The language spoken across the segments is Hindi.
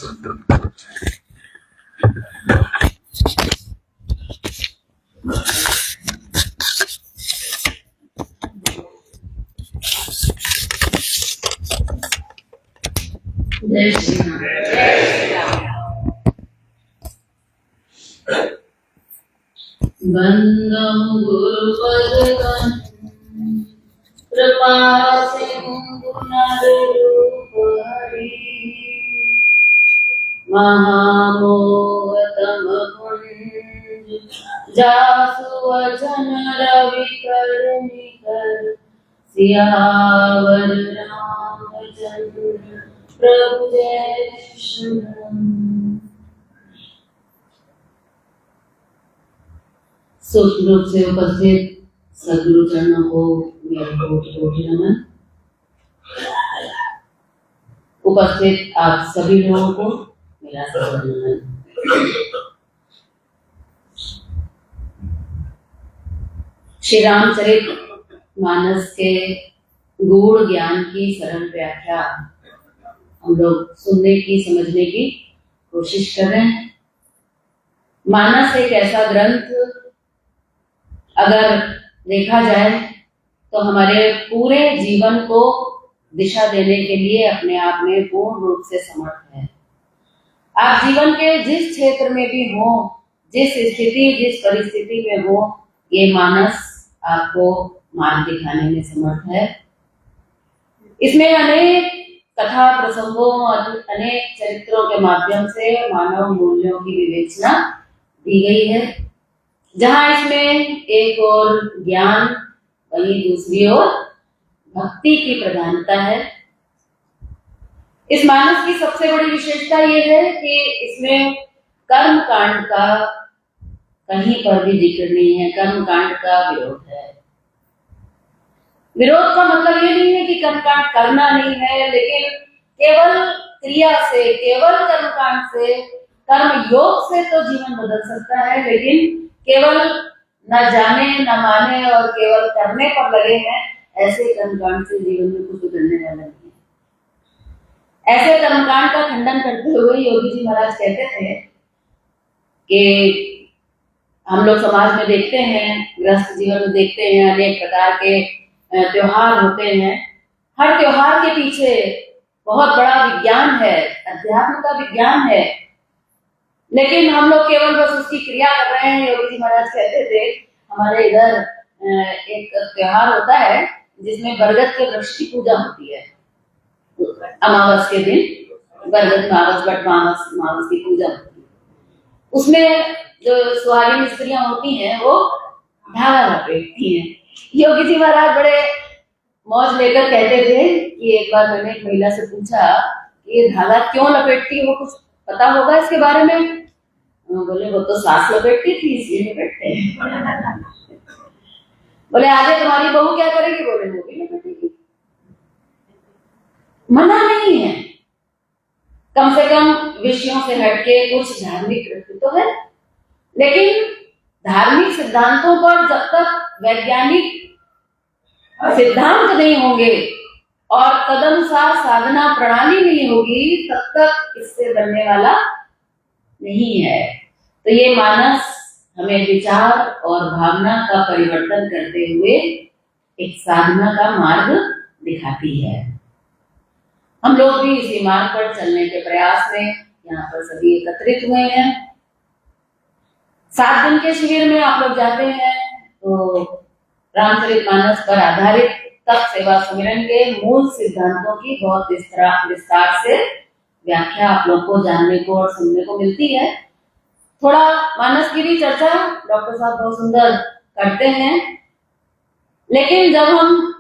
जय श्री राम। बंदं गुरुपदं कृपा सिंधु नररूपहरि महामोहतम कुंज जासु वचन रविकर निकर सियावर रामचंद्र प्रभु जय श्री राम। सूक्ष्म रूप से उपस्थित सद्गुरु चरणों को मेरे कोटि कोटि नमन। उपस्थित आप सभी लोगों को मेरा सादर नमन। श्री रामचरित मानस के गूढ़ ज्ञान की सरल व्याख्या हम लोग सुनने की समझने की कोशिश कर रहे हैं। मानस एक ऐसा ग्रंथ अगर देखा जाए तो हमारे पूरे जीवन को दिशा देने के लिए अपने आप में पूर्ण रूप से समर्थ है। आप जीवन के जिस क्षेत्र में भी हो, जिस स्थिति जिस परिस्थिति में हो, ये मानस आपको मार्ग दिखाने में समर्थ है। इसमें अनेक कथा प्रसंगों और अनेक चरित्रों के माध्यम से मानव मूल्यों की विवेचना दी गई है। जहां इसमें एक और ज्ञान, वहीं दूसरी ओर भक्ति की प्रधानता है। इस मानस की सबसे बड़ी विशेषता ये है कि इसमें कर्म कांड का कहीं पर भी जिक्र नहीं है। कर्म कांड का विरोध है। विरोध का मतलब ये नहीं है कि कर्म कांड करना नहीं है, लेकिन केवल क्रिया से, केवल कर्म कांड से, कर्म योग से तो जीवन बदल सकता है, लेकिन केवल न जाने न माने और केवल करने पर लगे हैं, ऐसे कर्मकांड से जीवन में कुछ बदलने वाला नहीं है। ऐसे कर्मकांड का खंडन करते हुए योगी जी महाराज कहते थे कि हम लोग समाज में देखते हैं, गृहस्थ जीवन में देखते हैं, अनेक प्रकार के त्योहार होते हैं। हर त्योहार के पीछे बहुत बड़ा विज्ञान है, अध्यात्म का विज्ञान है, लेकिन हम लोग केवल बस उसकी क्रिया कर रहे हैं। योगी जी महाराज कहते थे, हमारे इधर एक त्योहार होता है जिसमें बरगद के वृक्ष की पूजा होती है। अमावस के दिन बरगद मावस, बट मावस की पूजा होती है। उसमें जो सुहागिन स्त्रियां होती हैं वो धागा लपेटती हैं। योगी जी महाराज बड़े मौज लेकर कहते थे कि एक बार मैंने एक महिला से पूछा कि ये धागा क्यों लपेटती है, वो कुछ पता होगा इसके बारे में? बोले वो तो सास लपेटती थी इसलिए लपेटते हैं। बोले आगे तुम्हारी बहू क्या करेगी? बोले वो भी लपेटेगी। मना नहीं है, कम से कम विषयों से हटके कुछ धार्मिक कृत्य तो है, लेकिन धार्मिक सिद्धांतों पर जब तक वैज्ञानिक सिद्धांत नहीं होंगे और तदनुसार साधना प्रणाली नहीं होगी, तब तक इससे बनने वाला नहीं है। तो ये मानस हमें विचार और भावना का परिवर्तन करते हुए एक साधना का मार्ग दिखाती है। हम लोग भी इसी मार्ग पर चलने के प्रयास में यहाँ पर सभी एकत्रित हुए हैं। 7 दिन के शिविर में आप लोग जाते हैं तो रामचरितमानस पर आधारित तप सेवा सुमिरन के मूल सिद्धांतों की बहुत विस्तार से व्याख्या आप लोग को जानने को और सुनने को मिलती है। थोड़ा मानस की भी चर्चा डॉक्टर साहब बहुत सुंदर करते हैं, लेकिन जब हम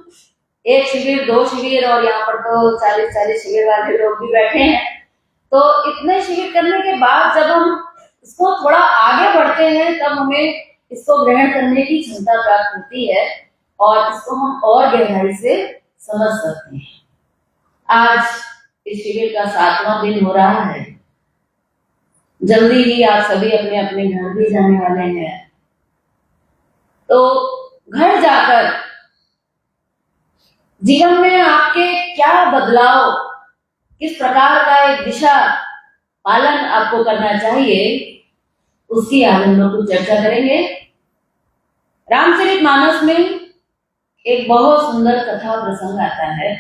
एक शिविर, 2 शिविर और यहाँ पर तो 40 शिविर वाले लोग भी बैठे हैं, तो इतने शिविर करने के बाद जब हम इसको थोड़ा आगे बढ़ते हैं तब हमें इसको ग्रहण करने की क्षमता प्राप्त होती है और इसको हम और गहराई से समझ सकते हैं। आज इस शिविर का 7वां दिन हो रहा है। जल्दी ही आप सभी अपने अपने घर भी जाने वाले हैं। तो घर जाकर जीवन में आपके क्या बदलाव, किस प्रकार का एक दिशा पालन आपको करना चाहिए, उसकी आज हम लोग कुछ चर्चा करेंगे। रामचरितमानस में एक बहुत सुंदर कथा प्रसंग आता है।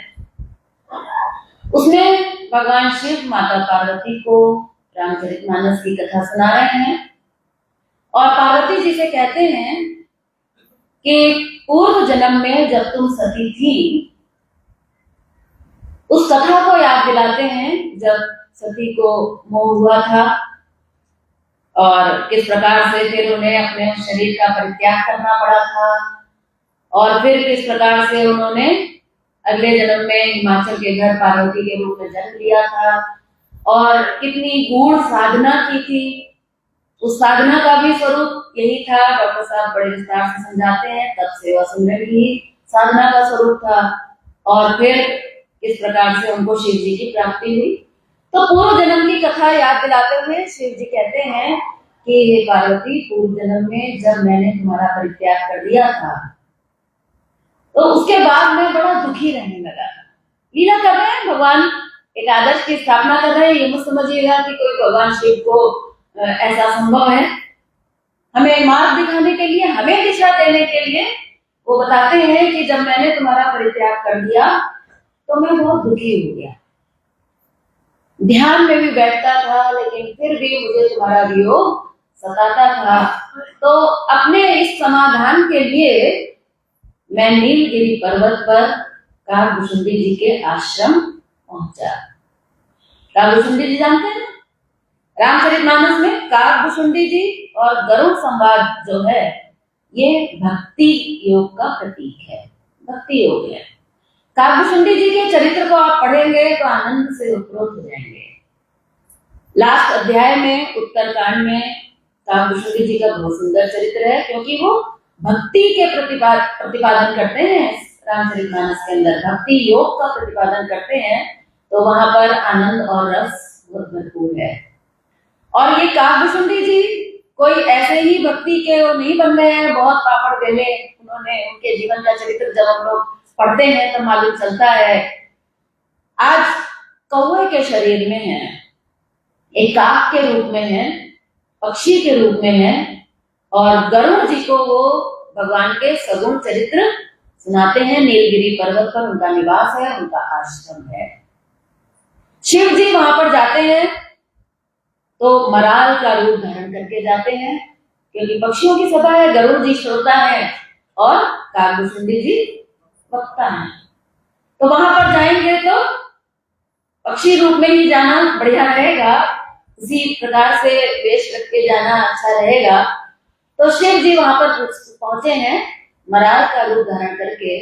उसमें भगवान शिव माता पार्वती को रामचरितमानस की कथा सुना रहे हैं और पार्वती जी से कहते हैं कि पूर्व जन्म में जब तुम सती थी, उस कथा को याद दिलाते हैं जब सती को मोह हुआ था और किस प्रकार से फिर उन्हें अपने शरीर का परित्याग करना पड़ा था और फिर किस प्रकार से उन्होंने अगले जन्म में हिमाचल के घर पार्वती के रूप में जन्म लिया था और कितनी गूढ़ साधना की थी। उस साधना का भी स्वरूप यही था। डॉक्टर साहब बड़े विस्तार से समझाते हैं, तब सेवा सुंदर की साधना का स्वरूप था और फिर किस प्रकार से उनको शिव जी की प्राप्ति हुई। तो पूर्व जन्म की कथा याद दिलाते हुए शिव जी कहते हैं कि हे पार्वती, पूर्व जन्म में जब मैंने तुम्हारा परित्याग कर दिया था तो उसके बाद मैं बड़ा दुखी रहने लगा। लीला कर रहे हैं भगवान, एक आदर्श की स्थापना कर रहे हैं। ये मत समझिएगा कि कोई भगवान शिव को ऐसा संभव है। हमें मार्ग दिखाने के लिए, हमें दिशा देने के लिए वो बताते हैं कि जब मैंने तुम्हारा परित्याग कर दिया तो मैं बहुत दुखी हो गया। ध्यान में भी बैठता था लेकिन फिर भी मुझे तुम्हारा वियोग सताता था। तो अपने इस समाधान के लिए मैं नीलगिरी पर्वत पर काकभुशुंडी जी के आश्रम पहुंचा। काकभुशुंडी जी जानते हैं रामचरितमानस में काकभुशुंडी जी और गरुड़ संवाद जो है ये भक्ति योग का प्रतीक है, भक्ति योग है। काकभुशुंडी जी के चरित्र को आप पढ़ेंगे तो आनंद से उपरोक्त हो जाएंगे। लास्ट अध्याय में उत्तरकांड में काकभुशुंडी जी का बहुत सुंदर चरित्र है, क्योंकि वो भक्ति के प्रतिपादन करते हैं। रामचरितमानस के अंदर भक्ति योग का प्रतिपादन करते हैं, तो वहां पर आनंद और रस भरपूर है। और ये काकभुशुंडी जी कोई ऐसे ही भक्ति के वो नहीं बन गए हैं, बहुत पापड़ बेले उन्होंने, उनके जीवन का चरित्र जब हम लोग पढ़ते हैं तो मालूम चलता है। आज कौवे के शरीर में है, एक काक के रूप में है, पक्षी के रूप में है और गरुड़ जी को वो भगवान के सगुण चरित्र सुनाते हैं। नीलगिरी पर्वत पर उनका निवास है, उनका आश्रम है। शिव जी वहां पर जाते हैं तो मराल का रूप धारण करके जाते हैं, क्योंकि पक्षियों की सभा है। गरुड़ जी श्रोता है और काकभुशुंडी जी वक्ता है। तो वहां पर जाएंगे तो पक्षी रूप में ही जाना बढ़िया रहेगा, इसी प्रकार से वेश रख के जाना अच्छा रहेगा। तो शिव जी वहां पर पहुंचे हैं मराल का रूप धारण करके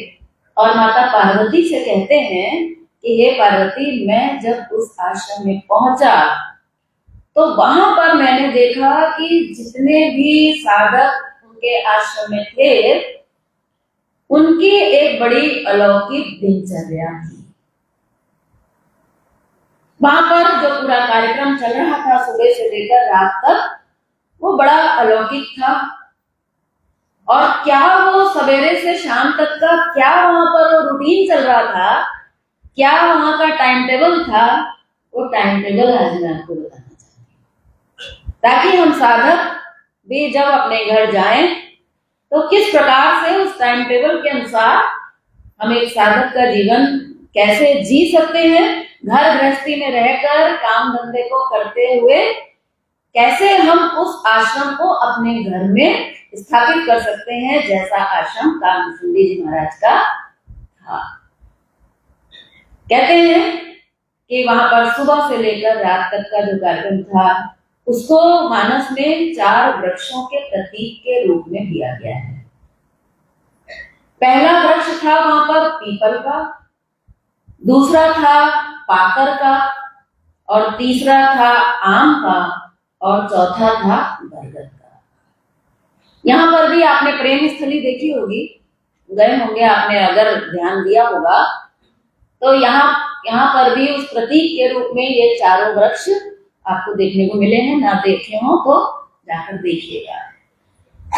और माता पार्वती से कहते हैं कि हे पार्वती, मैं जब उस आश्रम में पहुंचा तो वहां पर मैंने देखा कि जितने भी साधक उनके आश्रम में थे उनकी एक बड़ी अलौकिक दिनचर्या थी। वहां पर जो पूरा कार्यक्रम चल रहा था सुबह से लेकर रात तक, वो बड़ा अलौकिक था। और क्या वो सवेरे से शाम तक का क्या वहां पर वो रूटीन चल रहा था, क्या वहां का टाइम टेबल था, वो टाइम टेबल आज मैं आपको बताना चाहती हूँ, ताकि हम साधक भी जब अपने घर जाएं तो किस प्रकार से उस टाइम टेबल के अनुसार हम एक साधक का जीवन कैसे जी सकते हैं, घर गृहस्थी में रहकर काम धंधे को करते हुए कैसे हम उस आश्रम को अपने घर में स्थापित कर सकते हैं, जैसा आश्रम काकभुशुंडी जी महाराज का था। कहते हैं कि वहां पर सुबह से लेकर रात तक का जो कार्यक्रम था उसको मानस में 4 वृक्षों के प्रतीक के रूप में दिया गया है। पहला वृक्ष था वहां पर पीपल का, दूसरा था पाकर का और तीसरा था आम का और चौथा था बरगद का। यहाँ पर भी आपने प्रेम स्थली देखी होगी, गए होंगे आपने, अगर ध्यान दिया होगा तो यहाँ पर भी उस प्रतीक के रूप में ये चारों वृक्ष आपको देखने को मिले हैं। ना देखे हो तो जाकर देखिएगा।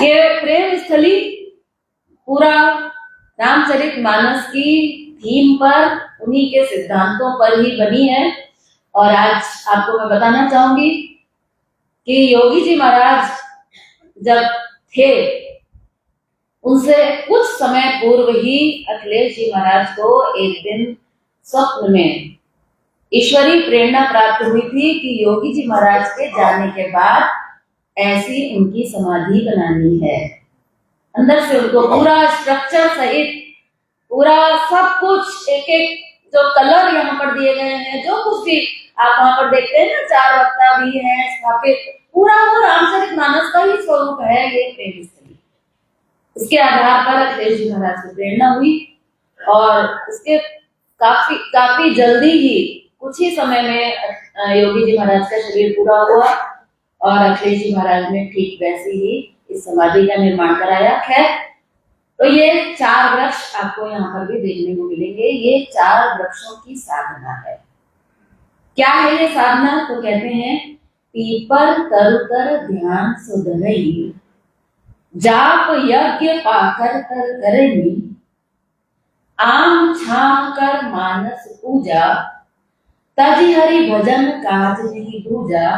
ये प्रेम स्थली पूरा रामचरितमानस की थीम पर, उन्हीं के सिद्धांतों पर ही बनी है। और आज आपको मैं बताना चाहूंगी कि योगी जी महाराज जब थे, उनसे कुछ समय पूर्व ही अखिलेश जी महाराज को एक दिन स्वप्न में ईश्वरीय प्रेरणा प्राप्त हुई थी कि योगी जी महाराज के जाने के बाद ऐसी उनकी समाधि बनानी है। अंदर से उनको पूरा स्ट्रक्चर सहित पूरा सब कुछ, एक एक जो कलर यहाँ पर दिए गए हैं, जो कुछ भी आप वहां पर देखते हैं ना, 4 वक्ता भी है स्थापित, पूरा वो रामचरितमानस का ही स्वरूप है ये प्रेम स्थली। इसके आधार पर अखिलेश जी महाराज को प्रेरणा हुई और उसके काफी जल्दी ही, कुछ ही समय में योगी जी महाराज का शरीर पूरा हुआ और अखिलेश जी महाराज ने ठीक वैसे ही इस समाधि का निर्माण कराया। खैर, तो ये 4 वृक्ष आपको यहाँ पर भी देखने को मिलेंगे। ये 4 वृक्षों की साधना है। क्या है ये साधना? तो कहते हैं, पीपर तरुतर ध्यान सुधरई, जाप यज्ञ पाकर कर करई, आम छाम कर मानस पूजा, तज हरि भजन काज नहीं दूजा,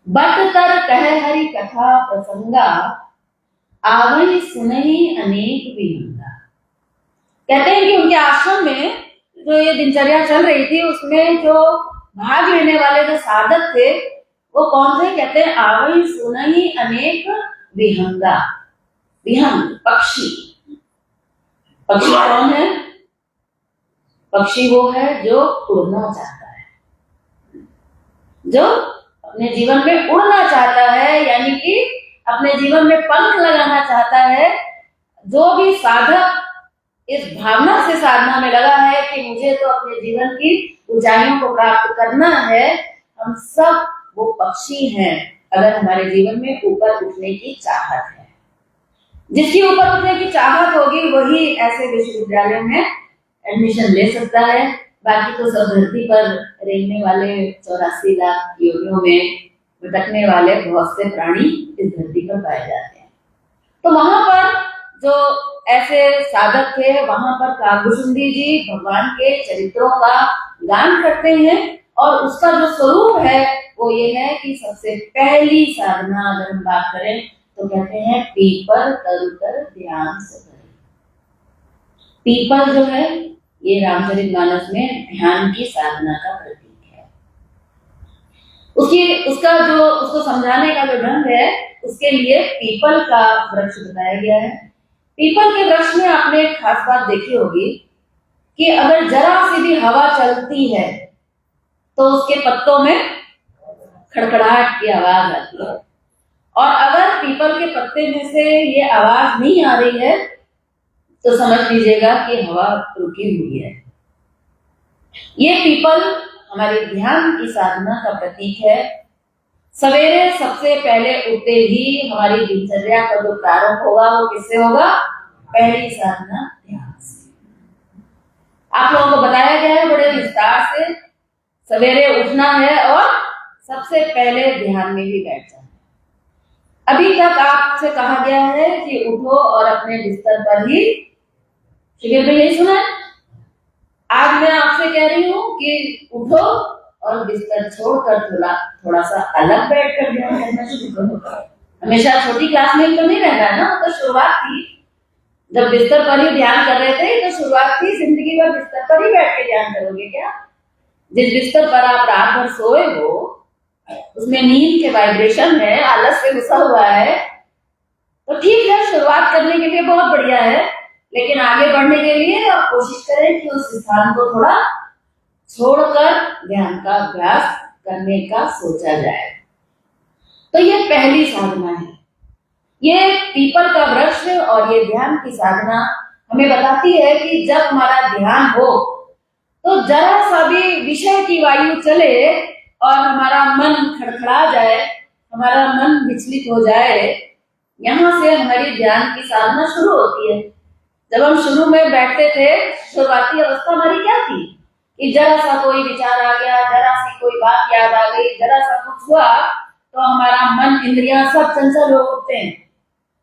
बट तर कह हरि कथा प्रसंगा, आवई सुनई अनेक विहंगा। कहते हैं कि उनके आश्रम में जो ये दिनचर्या चल रही थी, उसमें जो भाग लेने वाले जो साधक थे वो कौन थे? कहते हैं, आवई सुनई अनेक विहंगा। विहंग पक्षी। पक्षी कौन है? पक्षी वो है जो उड़ना चाहता है, जो अपने जीवन में उड़ना चाहता है, यानी कि अपने जीवन में पंख लगाना चाहता है। जो भी साधक इस भावना से साधना में लगा है कि मुझे तो अपने जीवन की ऊंचाइयों को प्राप्त करना है, हम सब वो पक्षी हैं अगर हमारे जीवन में ऊपर उठने की चाहत है। जिसकी ऊपर उठने की चाहत होगी वही ऐसे विश्वविद्यालय में एडमिशन ले सकता है। बाकी तो सब धरती पर रेंगने वाले 84 लाख योनियों में भटकने वाले बहुत से प्राणी इस धरती पर पाए जाते हैं। तो वहां पर जो ऐसे साधक थे, वहां पर काकभूषुंडी जी भगवान के चरित्रों का गान करते हैं और उसका जो स्वरूप है वो ये है कि सबसे पहली साधना अगर हम बात करें तो कहते हैं, पीपल तरुतर ध्यान सुधरई। पीपल जो है ये रामचरितमानस में ध्यान की साधना का प्रतीक है। उसको समझाने का जो ढंग है, उसके लिए पीपल का वृक्ष बताया गया है। पीपल के वृक्ष में आपने एक खास बात देखी होगी कि अगर जरा सी भी हवा चलती है तो उसके पत्तों में खड़खड़ाहट की आवाज आती है, और अगर पीपल के पत्ते में से ये आवाज नहीं आ रही है तो समझ लीजिएगा कि हवा रुकी हुई है। ये पीपल हमारे ध्यान की साधना का प्रतीक है। सवेरे सबसे पहले उठते ही हमारी दिनचर्या का जो प्रारंभ होगा वो किससे होगा? पहली साधना ध्यान से। आप लोगों को बताया गया है बड़े विस्तार से, सवेरे उठना है और सबसे पहले ध्यान में भी बैठ जाना। अभी तक आपसे कहा गया है कि उठो और अपने बिस्तर पर ही, शिविर में यही सुना है। आज मैं आपसे कह रही हूँ कि उठो और बिस्तर छोड़कर थोड़ा सा अलग बैठकर ध्यान करना शुरू करो। हमेशा छोटी क्लास में तो नहीं रहना है ना, तो शुरुआत थी जब बिस्तर पर ही ध्यान कर रहे थे, तो शुरुआत थी जिंदगी भर बिस्तर पर ही बैठ के ध्यान करोगे क्या? जिस बिस्तर पर आप रात भर सोए हो उसमें नींद के वाइब्रेशन है, आलस से घुसा हुआ है, तो ठीक है, शुरुआत करने के लिए बहुत बढ़िया है, लेकिन आगे बढ़ने के लिए आप कोशिश करें कि उस स्थान को थोड़ा छोड़कर ध्यान का अभ्यास करने का सोचा जाए। तो ये पहली साधना है। ये पीपल का वृक्ष और ये ध्यान की साधना हमें बताती है कि जब हमारा ध्यान हो तो जरा सा भी विषय की वायु चले और हमारा मन खड़खड़ा जाए, हमारा मन विचलित हो जाए, यहाँ से हमारी ध्यान की साधना शुरू होती है। जब हम शुरू में बैठते थे, शुरुआती अवस्था हमारी क्या थी कि जरा सा कोई विचार आ गया, जरा सी कोई बात याद आ गई, जरा सा कुछ हुआ तो हमारा मन, इंद्रियां सब चंचल हो उठते हैं।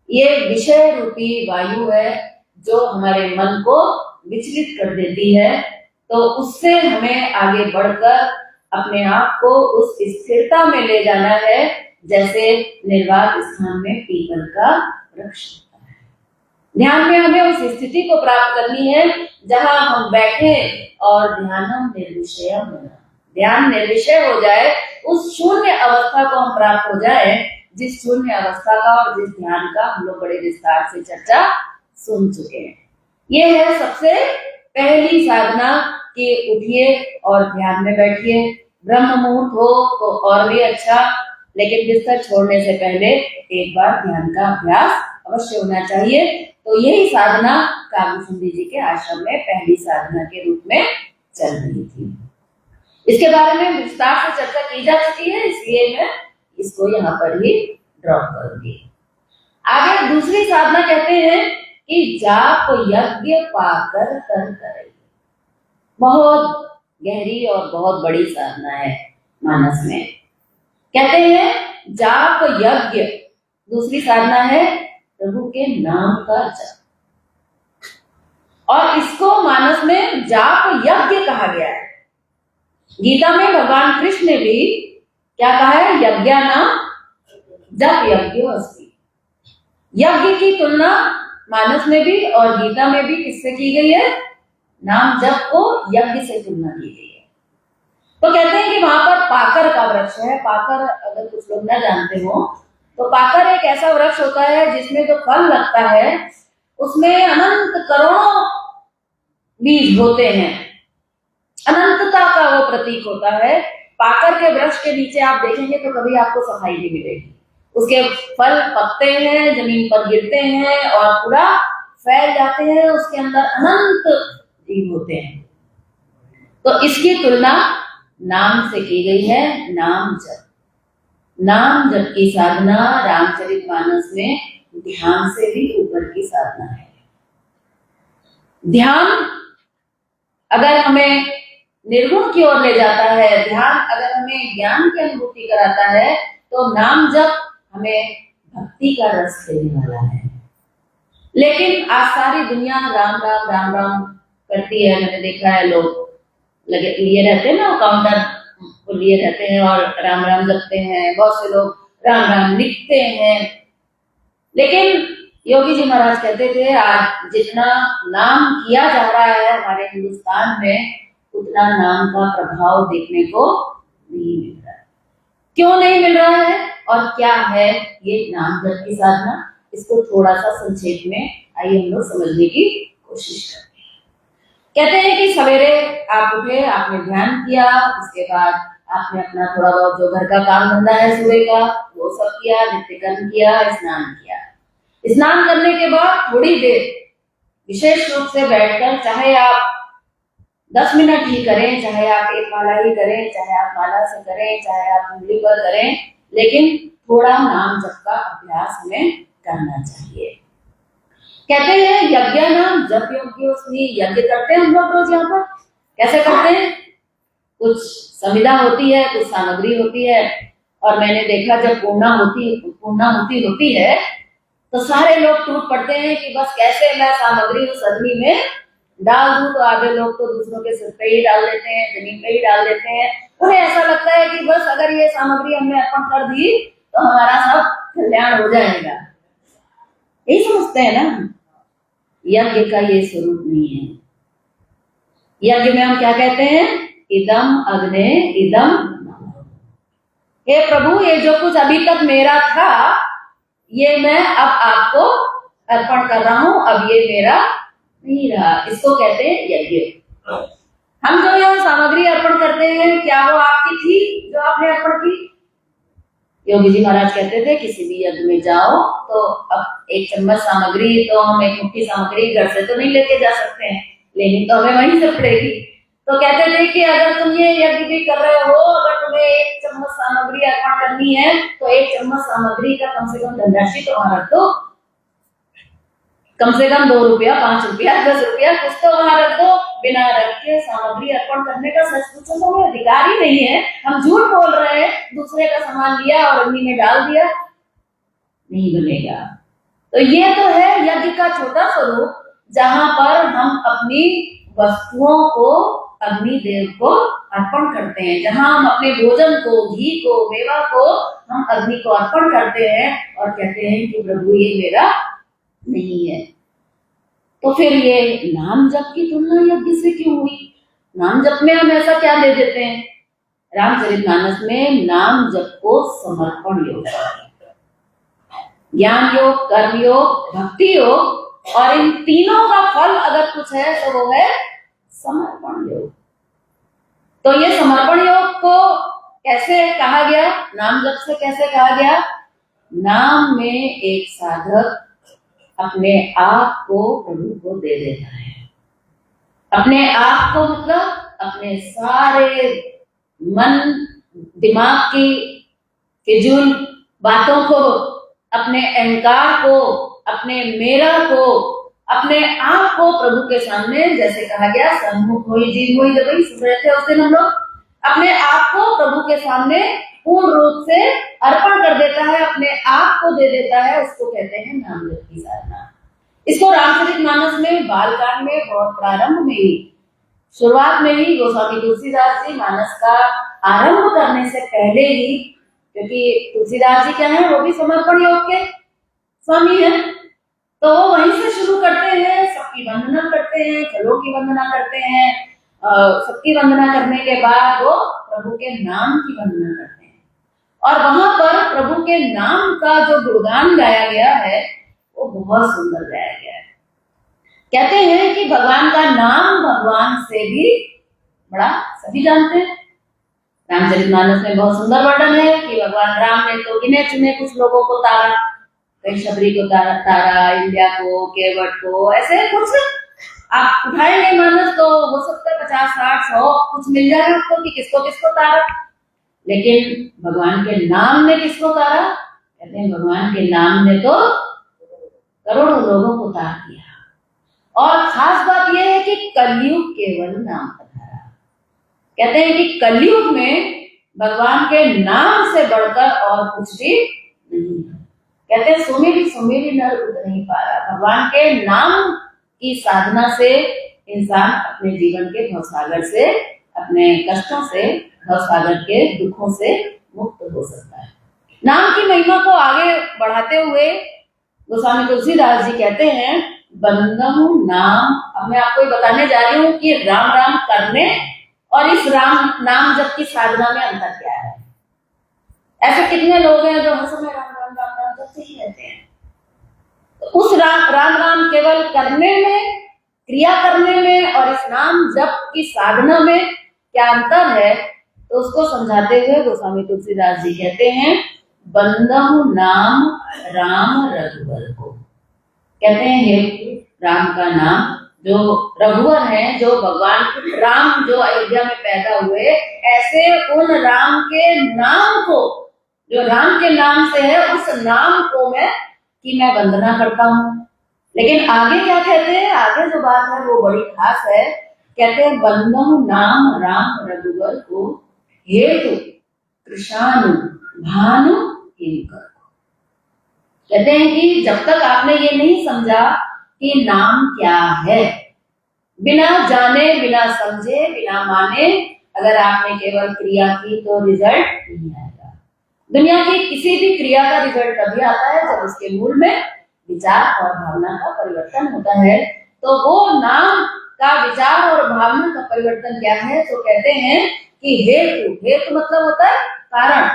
ये विषय रूपी वायु है जो हमारे मन को विचलित कर देती है। तो उससे हमें आगे बढ़कर अपने आप को उस स्थिरता में ले जाना है जैसे निर्वात स्थान में पीपल का वृक्ष होता है। ध्यान में हमें उस स्थिति को प्राप्त करनी है जहां हम बैठे और ध्यानम निर्विषय होना, ध्यान निर्विषय हो जाए, उस शून्य अवस्था को हम प्राप्त हो जाए, जिस शून्य अवस्था का और जिस ध्यान का हम लोग बड़े विस्तार से चर्चा सुन चुके हैं। ये है सबसे पहली साधना कि उठिए और ध्यान में बैठिए। ब्रह्म मुहूर्त हो तो और भी अच्छा, लेकिन बिस्तर छोड़ने से पहले एक बार ध्यान का अभ्यास अवश्य होना चाहिए। तो यही साधना कामचुंडी जी के आश्रम में पहली साधना के रूप में चल रही थी। इसके बारे में विस्तार से चर्चा की जा चुकी है, इसलिए मैं इसको यहाँ पर ही ड्रॉप करूंगी। आगे दूसरी साधना कहते हैं कि जाप यज्ञ पाकर कर करे। बहुत गहरी और बहुत बड़ी साधना है मानस में। कहते हैं जाप यज्ञ, दूसरी साधना है प्रभु के नाम का जाप, और इसको मानस में जाप यज्ञ कहा गया है। गीता में भगवान कृष्ण ने भी क्या कहा है? यज्ञानाम जप यज्ञो अस्ति। यज्ञ की तुलना मानस में भी और गीता में भी किससे की गई है? नाम जप को यज्ञ से तुलना की गई है। तो कहते हैं कि वहां पर पाकर का वृक्ष है। पाकर अगर कुछ लोग न जानते हो तो पाकर एक ऐसा वृक्ष होता है जिसमें जो फल लगता है उसमें अनंत करोड़ों बीज होते हैं, अनंतता का वो प्रतीक होता है। पाकर के वृक्ष के नीचे आप देखेंगे तो कभी आपको सफाई नहीं मिलेगी। उसके फल पकते हैं, जमीन पर गिरते हैं और पूरा फैल जाते हैं, उसके अंदर अनंत जीव होते हैं। तो इसकी तुलना नाम से की गई है, नाम जप। नाम जप की साधना रामचरितमानस में ध्यान से भी ऊपर की साधना है। ध्यान अगर हमें निर्गुण की ओर ले जाता है, ध्यान अगर हमें ज्ञान की अनुभूति कराता है, तो नाम जप हमें भक्ति का रस देने वाला है। लेकिन आज सारी दुनिया राम राम राम राम करती है। मैंने देखा है लोग लगे लिए रहते हैं ना, काउंटर को लिए रहते हैं और राम राम जपते हैं। बहुत से लोग राम राम लिखते हैं। लेकिन योगी जी महाराज कहते थे आज जितना नाम किया जा रहा है हमारे हिंदुस्तान में, उतना नाम का प्रभाव देखने को नहीं मिल रहा है। क्यों नहीं मिल रहा है और क्या है ये नाम जप की साधना, इसको थोड़ा सा संक्षेप में आइए हम लोग समझने की कोशिश करते हैं। कहते हैं कि सवेरे आप उठे, आपने ध्यान किया, उसके बाद आपने अपना थोड़ा बहुत जो घर का काम धंधा है सुबह का वो सब किया, नित्य कर्म किया, स्नान किया। स्नान करने के बाद थोड़ी देर विशेष रूप से बैठकर, चाहे आप 10 मिनट ही करें, चाहे आप एक माला ही करें, चाहे आप माला से करें, चाहे आप उंगली पर करें, लेकिन थोड़ा नाम जप का अभ्यास हमें करना चाहिए। कहते हैं यज्ञ नाम जप यज्ञोस्मि। यज्ञ करते हैं हम लोग रोज यहाँ पर। कैसे करते हैं? कुछ संविदा होती है, कुछ सामग्री होती है, और मैंने देखा जब पूर्णाहुति होती है तो सारे लोग टूट पड़ते हैं कि बस कैसे मैं सामग्री उस अग्नि में डाल दूं। तो आधे लोग तो दूसरों के सिर पे ही डाल देते हैं, जमीन पे ही डाल देते हैं। उन्हें ऐसा लगता है कि बस अगर ये सामग्री हमने अर्पण कर दी तो हमारा सब कल्याण हो जाएगा। यही समझते हैं ना। यज्ञ का ये स्वरूप नहीं है। यज्ञ में हम क्या कहते हैं? इदम अग्ने इदम। हे प्रभु, ये जो कुछ अभी तक मेरा था ये मैं अब आपको अर्पण कर रहा हूं, अब ये मेरा नहीं रहा। इसको कहते हैं यज्ञ। हम जो यहाँ सामग्री अर्पण करते हैं, क्या वो आपकी थी जो आपने अर्पण की? योगी जी महाराज कहते थे किसी भी यज्ञ में जाओ तो अब एक चम्मच सामग्री, तो हम एक मुट्ठी सामग्री घर से तो नहीं लेके जा सकते हैं, लेनी तो हमें वहीं से पड़ेगी। तो कहते थे कि अगर तुम ये यज्ञ भी कर रहे हो, अगर तुम्हें एक चम्मच सामग्री अर्पण करनी है तो एक चम्मच सामग्री का कम से कम धनराशि तो वहां रख दो। कम से कम 2 रुपया, 5 रुपया, 10 रुपया कुछ तो वहां रख दो। बिना रखे सामग्री अर्पण करने का सच पूछो तो हमें अधिकार ही नहीं है। हम झूठ बोल रहे हैं, दूसरे का सामान लिया और अग्नि में डाल दिया, नहीं बनेगा। तो ये तो है यज्ञ का छोटा स्वरूप, जहां पर हम अपनी वस्तुओं को अग्निदेव को अर्पण करते हैं। जहां हम अपने भोजन को, घी को, मेवा को हम अग्नि को अर्पण करते हैं और कहते हैं कि प्रभु ये मेरा नहीं है। तो फिर ये नाम जप की तुलना यज्ञ से क्यों हुई? नाम जप में हम ऐसा क्या दे देते हैं? रामचरितमानस में नाम जप को समर्पण योग, ज्ञान योग, कर्म योग, भक्ति योग, और इन तीनों का फल अगर कुछ है तो वो है समर्पण योग। तो ये समर्पण योग को कैसे कहा गया? नाम जप से कैसे कहा गया? नाम में एक साधक अपने आप को प्रभु को दे देता है। अपने आप को मतलब अपने सारे मन दिमाग की फिजूल बातों को, अपने अहंकार को, अपने मेरा को, अपने आप को प्रभु के सामने, जैसे कहा गया सन्मुख होई जीव होई, जब ही सुन रहे थे उस दिन हम लोग, अपने आप को प्रभु के सामने पूर्ण रूप से अर्पण कर देता है, अपने आप को दे देता है। उसको कहते हैं नाम जप की साधना। इसको रामचरितमानस में बालकांड में बहुत प्रारंभ में ही, शुरुआत में ही गोस्वामी तुलसीदास जी मानस का आरंभ करने से पहले ही, क्योंकि तुलसीदास जी क्या है, वो भी समर्पण योग के स्वामी है, तो वो वहीं से शुरू करते हैं, सबकी वंदना करते हैं, फलों की वंदना करते हैं, सबकी वंदना करने के बाद वो प्रभु के नाम की वंदना करते हैं। और वहां पर प्रभु के नाम का जो गुणगान गाया गया है वो बहुत सुंदर गाया गया है। कहते हैं कि भगवान का नाम भगवान से भी बड़ा, सभी जानते हैं। रामचरितमानस में बहुत सुंदर वर्णन है कि भगवान राम ने तो गिने चुने कुछ लोगों को तारा, कहीं शबरी को तारा, इंडिया को, केवट को, ऐसे कुछ आप उठाएंगे मानस तो हो सकता है 50, 60, 100 कुछ मिल जाए आपको कि किसको किसको तारा। लेकिन भगवान के नाम ने किसको तारा? कहते हैं भगवान के नाम ने तो करोड़ों लोगों को तार दिया। और खास बात यह है कि कलयुग केवल नाम पधारा। कहते हैं कि कलयुग में भगवान के नाम से बढ़कर और कुछ भी नहीं है। कहते हैं सुमेरी सुमेरी नर उतर नहीं पा रहा। भगवान के नाम की साधना से इंसान अपने जीवन के भवसागर से, अपने कष्टों से, भवसागर के दुखों से मुक्त हो सकता है। नाम की महिमा को आगे बढ़ाते हुए गोस्वामी तुलसीदास जी कहते हैं बंदहु नाम। अब मैं आपको बताने जा रही हूँ कि राम राम करने और इस राम नाम जप की साधना में अंतर क्या है। ऐसे कितने लोग हैं जो हर समय राम राम राम राम जपते ही रहते हैं। तो उस राम राम केवल करने में, क्रिया करने में और इस नाम जप की साधना में क्या अंतर है, तो उसको समझाते हुए गोस्वामी तुलसीदास जी कहते हैं बंदहु नाम राम रघुवर को। कहते हैं हे राम का नाम, जो रघुवर हैं, जो भगवान राम जो अयोध्या में पैदा हुए, ऐसे उन राम के नाम को, जो राम के नाम से है, उस नाम को मैं वंदना करता हूँ। लेकिन आगे क्या कहते हैं, आगे जो बात है वो बड़ी खास है। कहते हैं बंदहु नाम राम रघुवर को हेतु कृषाणु भानु किंकर। कहते हैं कि जब तक आपने ये नहीं समझा कि नाम क्या है, बिना जाने, बिना समझे, बिना माने अगर आपने केवल क्रिया की तो रिजल्ट नहीं आएगा। दुनिया की किसी भी क्रिया का रिजल्ट तभी आता है जब उसके मूल में विचार और भावना का परिवर्तन होता है। तो वो नाम का विचार और भावना का परिवर्तन क्या है, तो कहते हैं कि हेतु, हेतु मतलब होता है कारण,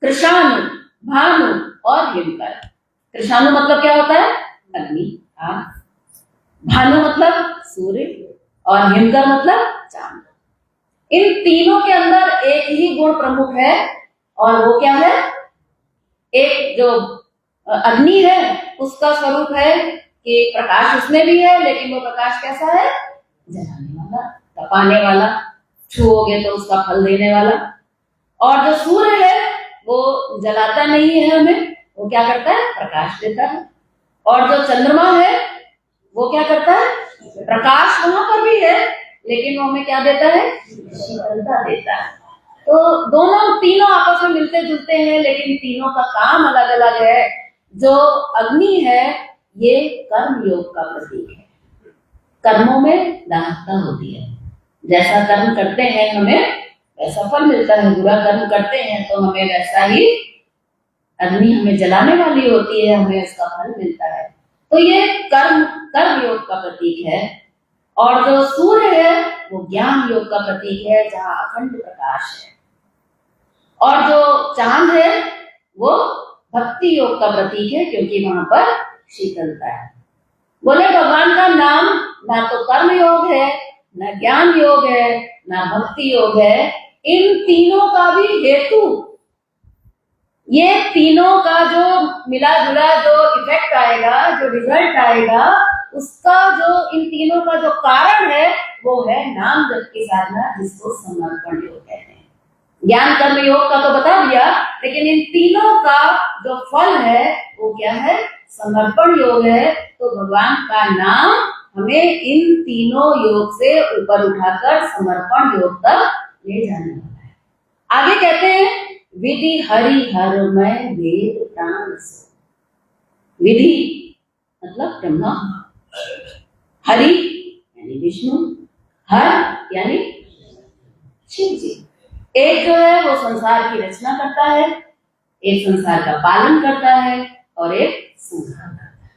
कृषाणु, भानु और हिमकर। कृषाणु मतलब क्या होता है, अग्नि, आग, भानु मतलब सूर्य और हिमकर मतलब चांद। इन तीनों के अंदर एक ही गुण प्रमुख है और वो क्या है, एक जो अग्नि है उसका स्वरूप है कि प्रकाश उसमें भी है, लेकिन वो प्रकाश कैसा है, जलाने वाला, तपाने वाला, छुओगे तो उसका फल देने वाला। और जो सूर्य है वो जलाता नहीं है हमें, वो क्या करता है, प्रकाश देता है। और जो चंद्रमा है वो क्या करता है, प्रकाश वहां पर भी है लेकिन वो हमें क्या देता है, शीतलता देता है। तो दोनों, तीनों आपस में मिलते जुलते हैं लेकिन तीनों का काम अलग अलग है। जो अग्नि है ये कर्म योग का प्रतीक है, कर्मों में दाहकता होती है। जैसा कर्म करते हैं हमें वैसा फल मिलता है, बुरा कर्म करते हैं तो हमें वैसा ही अग्नि हमें जलाने वाली होती है, हमें उसका फल मिलता है। तो ये कर्म योग का प्रतीक है। और जो सूर्य है वो ज्ञान योग का प्रतीक है, जहाँ अखंड प्रकाश है। और जो चांद है वो भक्ति योग का प्रतीक है, क्योंकि वहां पर शीतलता है। बोले भगवान का नाम ना तो कर्म योग है, ना ज्ञान योग है, ना भक्ति योग है। इन तीनों का भी हेतु, ये तीनों का जो मिला जुला जो इफेक्ट आएगा, जो रिजल्ट आएगा, उसका जो इन तीनों का जो कारण है वो है नाम जप की साधना, जिसको समर्पण योग कहते हैं। ज्ञान कर्म योग का तो बता दिया, लेकिन इन तीनों का जो फल है वो क्या है? समर्पण योग है। तो भगवान का नाम हमें इन तीनों योग से ऊपर उठाकर समर्पण योग तक ले जाने वाला है। आगे कहते हैं विधि हरि हरमय वेद प्राण सो। विधि मतलब ब्रह्मा, हरि यानी विष्णु, हर यानी शिव जी। एक जो है वो संसार की रचना करता है, एक संसार का पालन करता है और एक संहार करता है।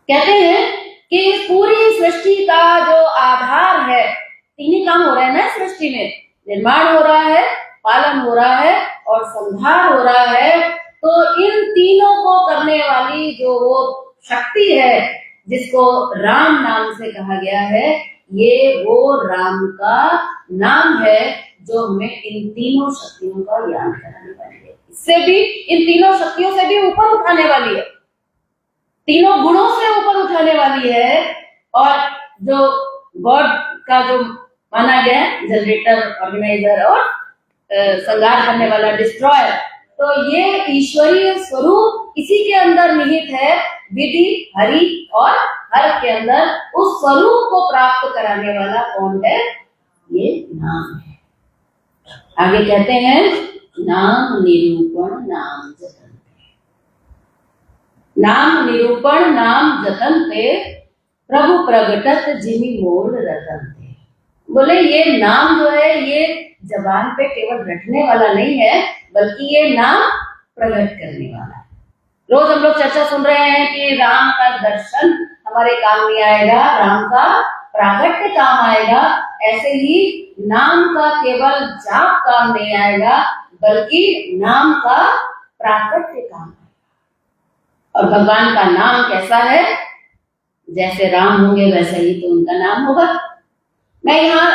कहते हैं कि इस पूरी सृष्टि का जो आधार है, तीन ही काम हो रहे हैं ना सृष्टि में, निर्माण हो रहा है, पालन हो रहा है और संहार हो रहा है। तो इन तीनों को करने वाली जो वो शक्ति है जिसको राम नाम से कहा गया है, ये वो राम का नाम है जो हमें इन तीनों शक्तियों का ज्ञान कराने वाली है। इससे भी, इन तीनों शक्तियों से भी ऊपर उठाने वाली है, तीनों गुणों से ऊपर उठाने वाली है। और जो गॉड का जो माना गया है, जनरेटर, ऑर्गेनाइजर और संहार करने वाला, डिस्ट्रॉयर, तो ये ईश्वरीय स्वरूप इसी के अंदर निहित है। विधि हरि और हर के अंदर उस स्वरूप को प्राप्त कराने वाला कौन है? ये नाम है। आगे कहते हैं नाम निरूपण नाम जतन पे, नाम निरूपण नाम जतन पे, प्रभु प्रगटत जिमि मोल रतन पे। बोले ये नाम जो है ये जबान पे केवल रटने वाला नहीं है, बल्कि ये नाम प्रकट करने वाला है। रोज हम लोग चर्चा सुन रहे हैं कि राम का दर्शन हमारे काम नहीं आएगा, राम का प्राकट्य काम आएगा। ऐसे ही नाम का केवल जाप काम नहीं आएगा, बल्कि नाम का प्राकट्य काम आएगा। और भगवान का नाम कैसा है? जैसे राम होंगे वैसे ही तो उनका नाम होगा। मैं यहाँ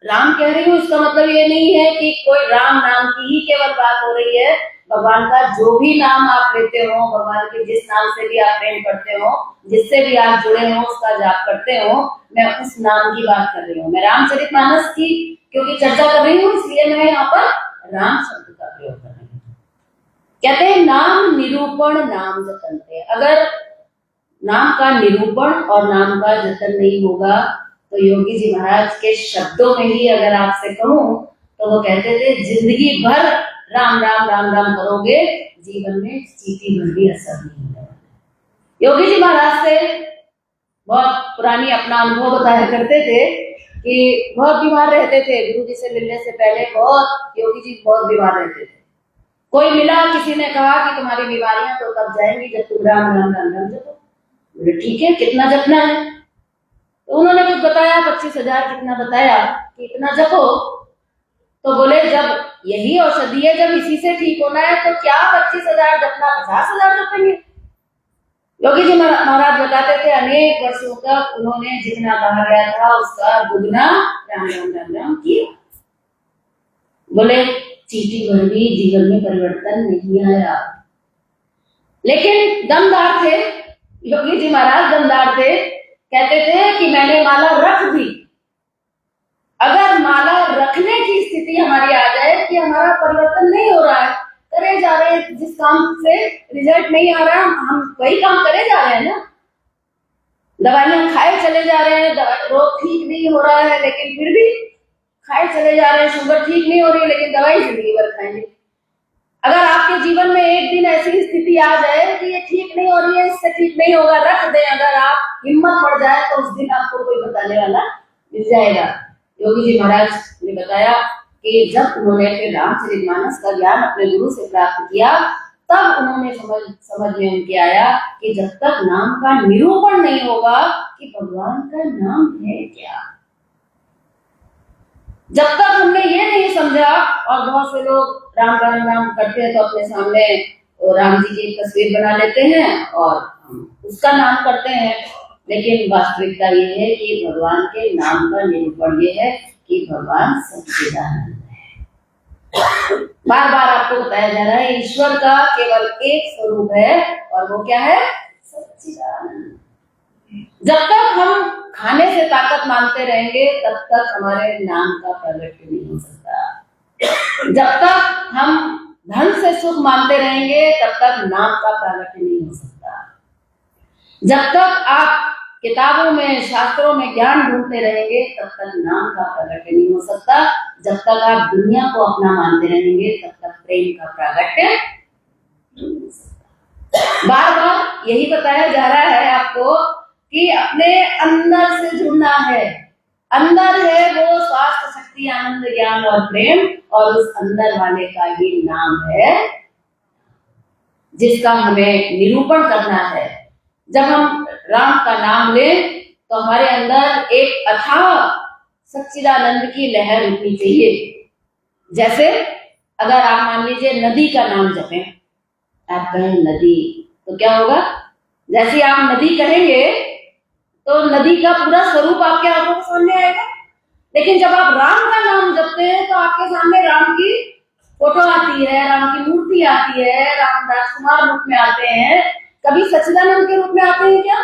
राम कह रही हूँ, इसका मतलब ये नहीं है कि कोई राम नाम की ही केवल बात हो रही है। भगवान का जो भी नाम आप लेते हो, भगवान के जिस नाम से भी आप प्रेम करते हो, जिससे भी आप जुड़े हो, उसका जाप करते हो, मैं उस नाम की बात कर रही हूँ। मैं रामचरितमानस की क्योंकि चर्चा कर रही हूँ, इसलिए मैं यहाँ पर राम शब्द का प्रयोग कर रही हूँ। कहते हैं नाम निरूपण नाम जतन पे। अगर नाम का निरूपण और नाम का जतन नहीं होगा तो योगी जी महाराज के शब्दों में ही अगर आपसे कहूं तो वो कहते थे जिंदगी भर राम राम राम राम करोगे, जीवन में चींटी भर भी असर नहीं होगा। योगी जी महाराज से बहुत पुरानी अपना अनुभव बताया करते थे कि बहुत बीमार रहते थे। गुरु जी से मिलने से पहले योगी जी बहुत बीमार रहते थे। कोई मिला, किसी ने कहा कि तुम्हारी बीमारियां तो तब जाएंगी जब तुम राम राम राम राम जपो। बोले ठीक है, कितना जपना है? तो उन्होंने कुछ बताया, 25,000 कितना बताया कि इतना जपो। तो बोले जब यही औषधि है, जब इसी से ठीक होना है तो क्या 25,000 जपना, 50,000 जपेंगे? योगी जी महाराज बताते थे अनेक वर्षों तक उन्होंने जितना कहा गया था उसका दुगना राम राम राम राम किया। बोले चींटी भर भी जीवन में परिवर्तन नहीं आया, लेकिन दमदार थे योगी जी महाराज, दमदार थे। कहते थे कि मैंने माला रख दी। अगर माला रखने की स्थिति हमारी आ जाए कि हमारा परिवर्तन नहीं हो रहा है, करे जा रहे हैं, जिस काम से रिजल्ट नहीं आ रहा हम वही काम करे जा रहे हैं ना, दवाइयां खाए चले जा रहे हैं, रोग ठीक नहीं हो रहा है लेकिन फिर भी खाए चले जा रहे हैं, शुगर ठीक नहीं हो रही है लेकिन दवाई जिंदगी भर खाएंगे। अगर आपके जीवन में एक दिन ऐसी स्थिति आ जाए कि ये ठीक नहीं हो रही है, इससे ठीक नहीं होगा, रख दें, अगर आप हिम्मत पड़ जाए तो उस दिन आपको कोई बताने वाला मिल जाएगा। योगी जी महाराज ने बताया कि जब उन्होंने फिर रामचरितमानस का ज्ञान अपने गुरु से प्राप्त किया, तब उन्होंने समझ में उनके आया कि जब तक नाम का निरूपण नहीं होगा कि भगवान का नाम है क्या, जब तक हमने ये नहीं समझा। और बहुत से लोग राम राम राम करते हैं तो अपने सामने राम जी की तस्वीर बना लेते हैं और उसका नाम करते हैं, लेकिन वास्तविकता ये है कि भगवान के नाम का निरूपण ये है कि भगवान सच्चिदानंद है। बार बार आपको बताया जा रहा है ईश्वर का केवल एक स्वरूप है और वो क्या है, सच्चिदानंद। जब तक हम खाने से ताकत मानते रहेंगे तब तक हमारे नाम का प्रगट नहीं हो सकता। जब तक हम धन से सुख मानते रहेंगे तब तक नाम का प्रगट नहीं हो सकता। जब तक आप किताबों में शास्त्रों में ज्ञान ढूंढते रहेंगे तब तक नाम का प्रगट नहीं हो सकता। जब तक आप दुनिया को अपना मानते रहेंगे तब तक प्रेम का प्रगट नहीं हो सकता। बार बार यही बताया जा रहा है आपको कि अपने अंदर से जुड़ना है। अंदर है वो स्वास्थ्य, शक्ति, आनंद, ज्ञान और प्रेम, और उस अंदर वाले का ये नाम है जिसका हमें निरूपण करना है। जब हम राम का नाम लें तो हमारे अंदर एक अथाह सच्चिदानंद की लहर उठनी चाहिए। जैसे अगर आप मान लीजिए नदी का नाम जपें, आप कहें नदी, तो क्या होगा, जैसे आप नदी कहेंगे तो नदी का पूरा स्वरूप आपके आंखों के सामने आएगा। लेकिन जब आप राम का नाम जपते हैं तो आपके सामने राम की फोटो आती है, राम की मूर्ति आती है, राम राजकुमार रूप में आते हैं। कभी सच्चिदानंद के रूप में आते हैं क्या?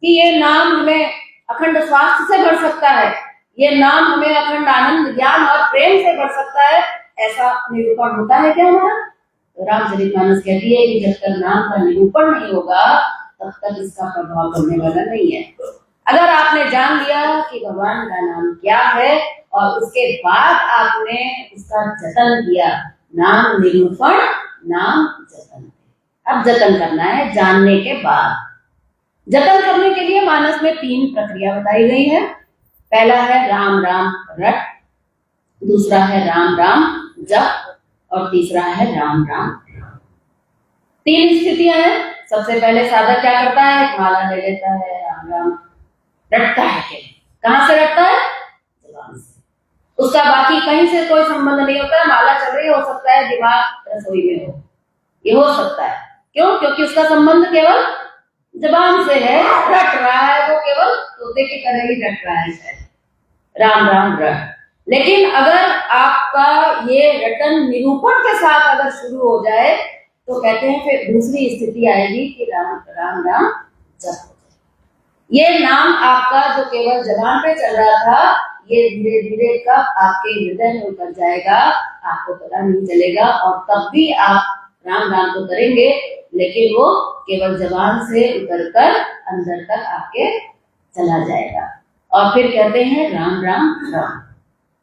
कि ये नाम हमें अखंड स्वास्थ्य से भर सकता है, ये नाम हमें अखंड आनंद, ज्ञान और प्रेम से भर सकता है, ऐसा निरूपण होता है क्या हमारा? तो रामचरितमानस कहती है कि जब तक नाम का निरूपण नहीं होगा तब तक इसका प्रभाव पड़ने वाला नहीं है। अगर आपने जान लिया कि भगवान का नाम क्या है और उसके बाद आपने उसका जतन किया, नाम निरूपण, नाम जतन, अब जतन करना है जानने के बाद। जतन करने के लिए मानस में 3 प्रक्रिया बताई गई है। पहला है राम राम रट, दूसरा है राम राम जप और तीसरा है राम राम। 3 स्थितियां हैं। सबसे पहले साधक क्या करता है, माला ले लेता है, राम राम रटता है। कहां से रटता है? जुबान से। उसका बाकी कहीं से कोई संबंध नहीं होता है। माला चल रही हो सकता है दिमाग रसोई में हो, ये हो सकता है। क्यों? क्योंकि उसका संबंध केवल जुबान से है, रट रहा है वो, केवल तोते की तरह ही रट रहा है, राम राम रट। लेकिन अगर आपका ये रटन निरूपण के साथ अगर शुरू हो जाए तो कहते हैं फिर दूसरी स्थिति आएगी कि राम राम राम जप। ये नाम आपका जो केवल जबान पे चल रहा था, ये धीरे धीरे कब आपके हृदय में उतर जाएगा आपको पता नहीं चलेगा, और तब भी आप राम राम तो करेंगे लेकिन वो केवल जबान से उतरकर अंदर तक आपके चला जाएगा। और फिर कहते हैं राम राम राम।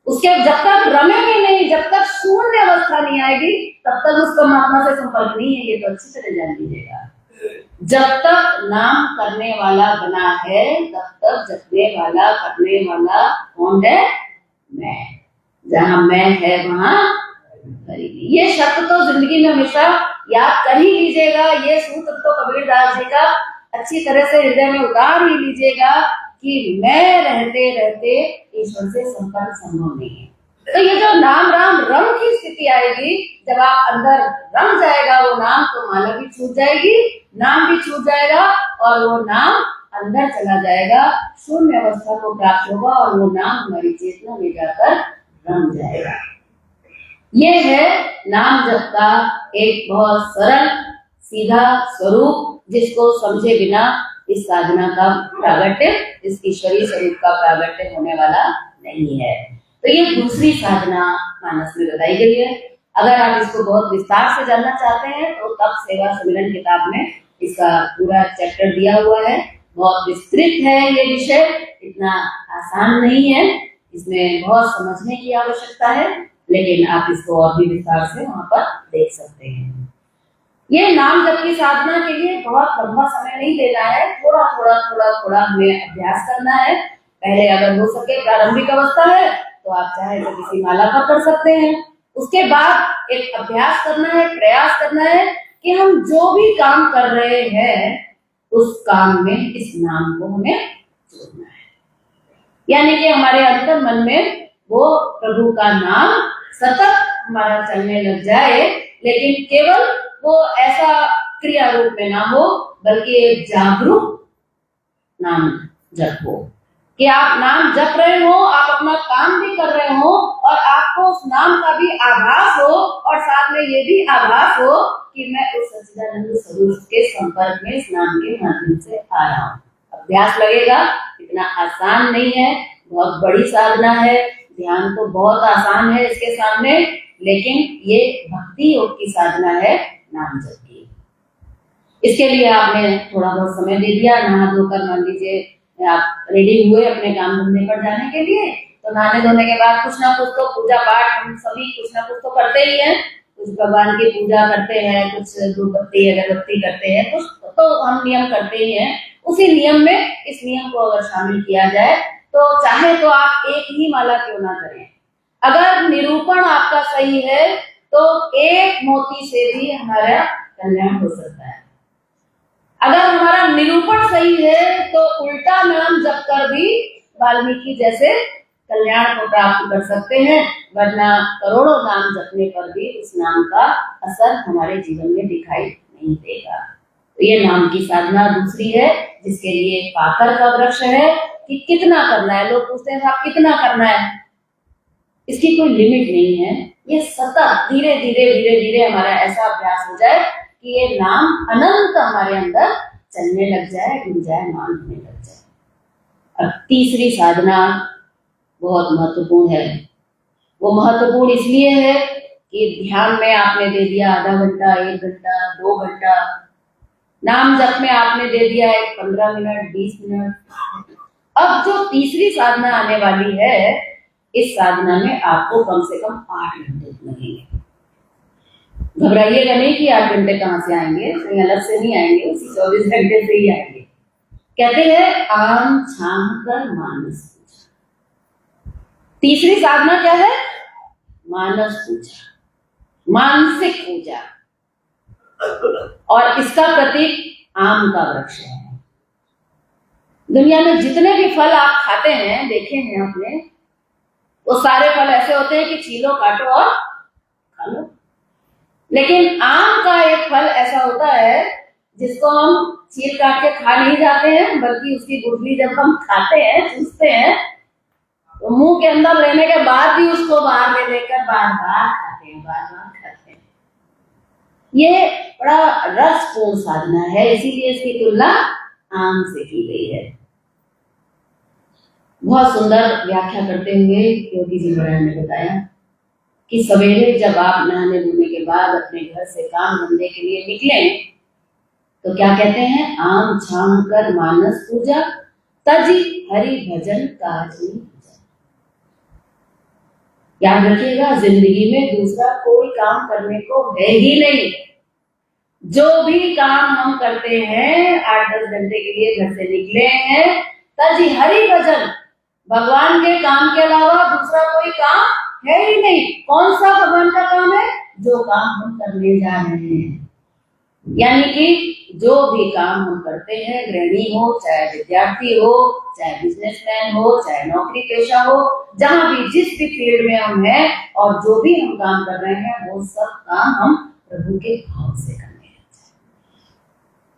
उसके जब तक रमेंगे नहीं, जब तक शून्य अवस्था नहीं आएगी तब तक उस परमात्मा से संपर्क नहीं है, ये तो अच्छी तरह जान लीजिएगा। जब तक नाम करने वाला बना है तब तक जपने वाला करने वाला कौन है? मैं। जहां मैं है वहां करीबी। ये शब्द तो जिंदगी में हमेशा याद कर ही लीजिएगा। ये सूत्र तो कबीरदास जी का अच्छी तरह से हृदय में उतार ही लीजिएगा कि मैं रहते रहते ईश्वर से संपर्क संभव नहीं है। तो ये जो नाम राम रम की स्थिति आएगी, जब आप अंदर रम जाएगा वो नाम, तो माला भी छूट जाएगी, नाम भी छूट जाएगा और वो नाम अंदर चला जाएगा, शून्य अवस्था को प्राप्त होगा और वो नाम हमारी चेतना में जाकर रम जाएगा। ये है नाम जप का एक बहुत सरल सीधा स्वरूप, जिसको समझे बिना इस साधना का प्रागट्य, इस ईश्वरीय स्वरूप का प्रागट्य होने वाला नहीं है। तो ये दूसरी साधना मानस में बताई गई है। अगर आप इसको बहुत विस्तार से जानना चाहते हैं तो तप सेवा सुमिरन किताब में इसका पूरा चैप्टर दिया हुआ है। बहुत विस्तृत है ये विषय, इतना आसान नहीं है, इसमें बहुत समझने की आवश्यकता है, लेकिन आप इसको और भी विस्तार से वहां पर देख सकते हैं। ये नाम जप की साधना के लिए बहुत लंबा समय नहीं देना है, थोड़ा थोड़ा हमें अभ्यास करना है। पहले अगर हो सके प्रारंभिक अवस्था है तो आप चाहे तो किसी माला का कर सकते हैं। उसके बाद एक अभ्यास करना है, प्रयास करना है कि हम जो भी काम कर रहे हैं उस काम में इस नाम को हमें जोड़ना है। यानी कि हमारे अंतर मन में वो प्रभु का नाम सतत हमारा चलने लग जाए, लेकिन केवल वो ऐसा क्रिया रूप में ना हो बल्कि एक जागरूक नाम जप हो कि आप नाम जप रहे हो, आप अपना काम भी कर रहे हो और आपको उस नाम का भी आभास हो और साथ में ये भी आभास हो कि मैं उस सच्चिदानंद स्वरूप के संपर्क में इस नाम के माध्यम से आ रहा हूँ। अभ्यास लगेगा, इतना आसान नहीं है, बहुत बड़ी साधना है। ध्यान तो बहुत आसान है इसके सामने, लेकिन ये भक्ति योग की साधना है नाम जप की। इसके लिए आपने थोड़ा बहुत समय दे दिया, नहा धोकर मान लीजिए आप रेडी हुए अपने काम धंधे पर जाने के लिए, तो नहाने धोने के बाद कुछ ना कुछ तो पूजा पाठ हम सभी कुछ ना कुछ तो करते ही हैं। कुछ भगवान की पूजा करते हैं, कुछ धूपबत्ती अगरबत्ती करते हैं, कुछ तो हम नियम करते ही हैं। उसी नियम में इस नियम को अगर शामिल किया जाए तो चाहे तो आप एक ही माला क्यों ना करें। अगर निरूपण आपका सही है तो एक मोती से भी हमारा कल्याण हो सकता है। अगर हमारा निरूपण सही है तो उल्टा नाम जप कर भी वाल्मीकि जैसे कल्याण को प्राप्त कर सकते हैं, वरना करोड़ों नाम जपने पर भी उस नाम का असर हमारे जीवन में दिखाई नहीं देगा। तो ये नाम की साधना दूसरी है, जिसके लिए पाकर का वृक्ष है कि कितना करना है। लोग पूछते हैं आप कितना करना है, इसकी कोई लिमिट नहीं है। ये सतत धीरे धीरे धीरे धीरे हमारा ऐसा अभ्यास हो जाए कि ये नाम अनंत हमारे अंदर चलने लग जाए, गुंजायमान होने लग जाए। अब तीसरी साधना बहुत महत्वपूर्ण है। वो महत्वपूर्ण इसलिए है कि ध्यान में आपने दे दिया आधा घंटा, 1 घंटा, 2 घंटा, नाम जप में आपने दे दिया 15 मिनट, 20 मिनट। अब जो तीसरी साधना आने वाली है, इस साधना में आपको कम से कम 8 घंटे लगेंगे। घबराइएगा नहीं कि 8 घंटे कहाँ से आएंगे, कहीं अलग से नहीं आएंगे, उसी 24 घंटे से ही आएंगे। कहते हैं आम छाम कर मानस पूजा। तीसरी साधना क्या है? मानस पूजा, मानसिक पूजा, और इसका प्रतीक आम का वृक्ष है। दुनिया में जितने भी फल आप खाते हैं, देखे हैं आपने, वो सारे फल ऐसे होते हैं कि छीलो, काटो और खा लो। लेकिन आम का एक फल ऐसा होता है जिसको हम छील काट के खा नहीं जाते हैं, बल्कि उसकी गुठली जब हम खाते हैं, चूसते हैं, तो मुंह के अंदर लेने के बाद भी उसको बाहर ले लेकर बार बार खाते हैं, बार बार खाते हैं। ये बड़ा रसपूर्ण साधना है, इसीलिए इसकी तुलना आम से की गई है। बहुत सुंदर व्याख्या करते हुए योगी जी महाराज ने बताया कि सवेरे जब आप नहाने धोने के बाद अपने घर से काम धंधे के लिए निकले तो क्या कहते हैं? आम छाम कर मानस पूजा, तजी हरि भजन काज नहीं पूजा। याद रखिएगा, जिंदगी में दूसरा कोई काम करने को है ही नहीं। जो भी काम हम करते हैं, 8-10 घंटे के लिए घर से निकले हैं, तजी हरि भजन, भगवान के काम के अलावा दूसरा कोई काम है ही नहीं। कौन सा भगवान का काम है? जो काम हम करने जा रहे हैं। यानी कि जो भी काम हम करते हैं, गृहिणी हो, चाहे विद्यार्थी हो, चाहे बिजनेसमैन हो, चाहे नौकरी पेशा हो, जहां भी जिस भी फील्ड में हम हैं और जो भी हम काम कर रहे हैं, वो सब काम हम प्रभु के भाव से करने हैं।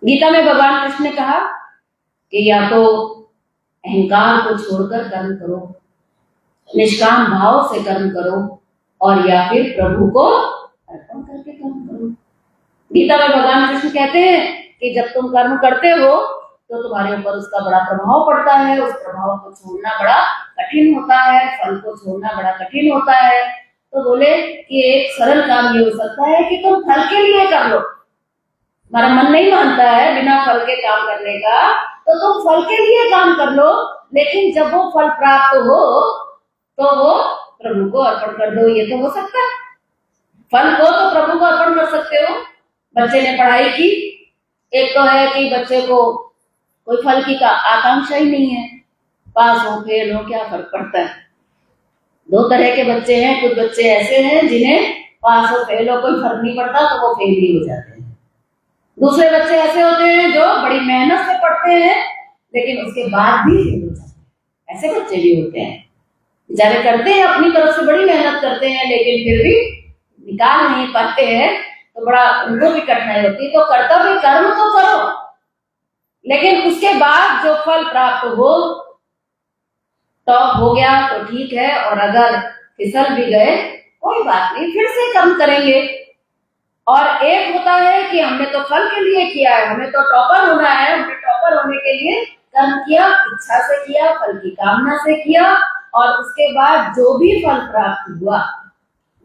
गीता में भगवान कृष्ण ने कहा कि या तो अहंकार को छोड़कर कर्म करो, निष्काम भाव से कर्म करो, और या फिर प्रभु को अर्पण करके कर्म करो। गीता में भगवान कृष्ण कहते हैं कि जब तुम कर्म करते हो तो तुम्हारे ऊपर उसका बड़ा प्रभाव पड़ता है, उस प्रभाव को छोड़ना बड़ा कठिन होता है, फल को छोड़ना बड़ा कठिन होता है। तो बोले कि एक सरल काम ये हो सकता है कि तुम फल के लिए कर लो। हमारा मन नहीं मानता है बिना फल के काम करने का, तो तुम फल के लिए काम कर लो, लेकिन जब वो फल प्राप्त हो तो वो प्रभु को अर्पण कर दो। ये तो हो सकता है, फल को तो प्रभु को अर्पण कर सकते हो। बच्चे ने पढ़ाई की, एक तो है कि बच्चे को कोई फल की आकांक्षा ही नहीं है, पास हो फेल हो क्या फर्क पड़ता है। दो तरह के बच्चे हैं, कुछ बच्चे ऐसे हैं जिन्हें पास हो फेल हो कोई फर्क नहीं पड़ता तो वो फेल ही हो जाते हैं। दूसरे बच्चे ऐसे होते हैं जो बड़ी मेहनत से पढ़ते हैं लेकिन उसके बाद भी फेल हो जाते हैं। ऐसे बच्चे भी होते हैं, बेचारे करते हैं अपनी तरफ से बड़ी मेहनत करते हैं लेकिन फिर भी निकाल नहीं पाते हैं तो बड़ा उनको भी कठिनाई होती है। तो कर्तव्य कर्म तो करो लेकिन उसके बाद जो फल प्राप्त हो टॉप हो गया तो ठीक है, और अगर फिसल भी गए कोई बात नहीं, फिर से कर्म करेंगे। और एक होता है कि हमने तो फल के लिए किया है, हमें तो टॉपर होना है, हमने टॉपर होने के लिए कर्म किया, इच्छा से किया, फल की कामना से किया, और उसके बाद जो भी फल प्राप्त हुआ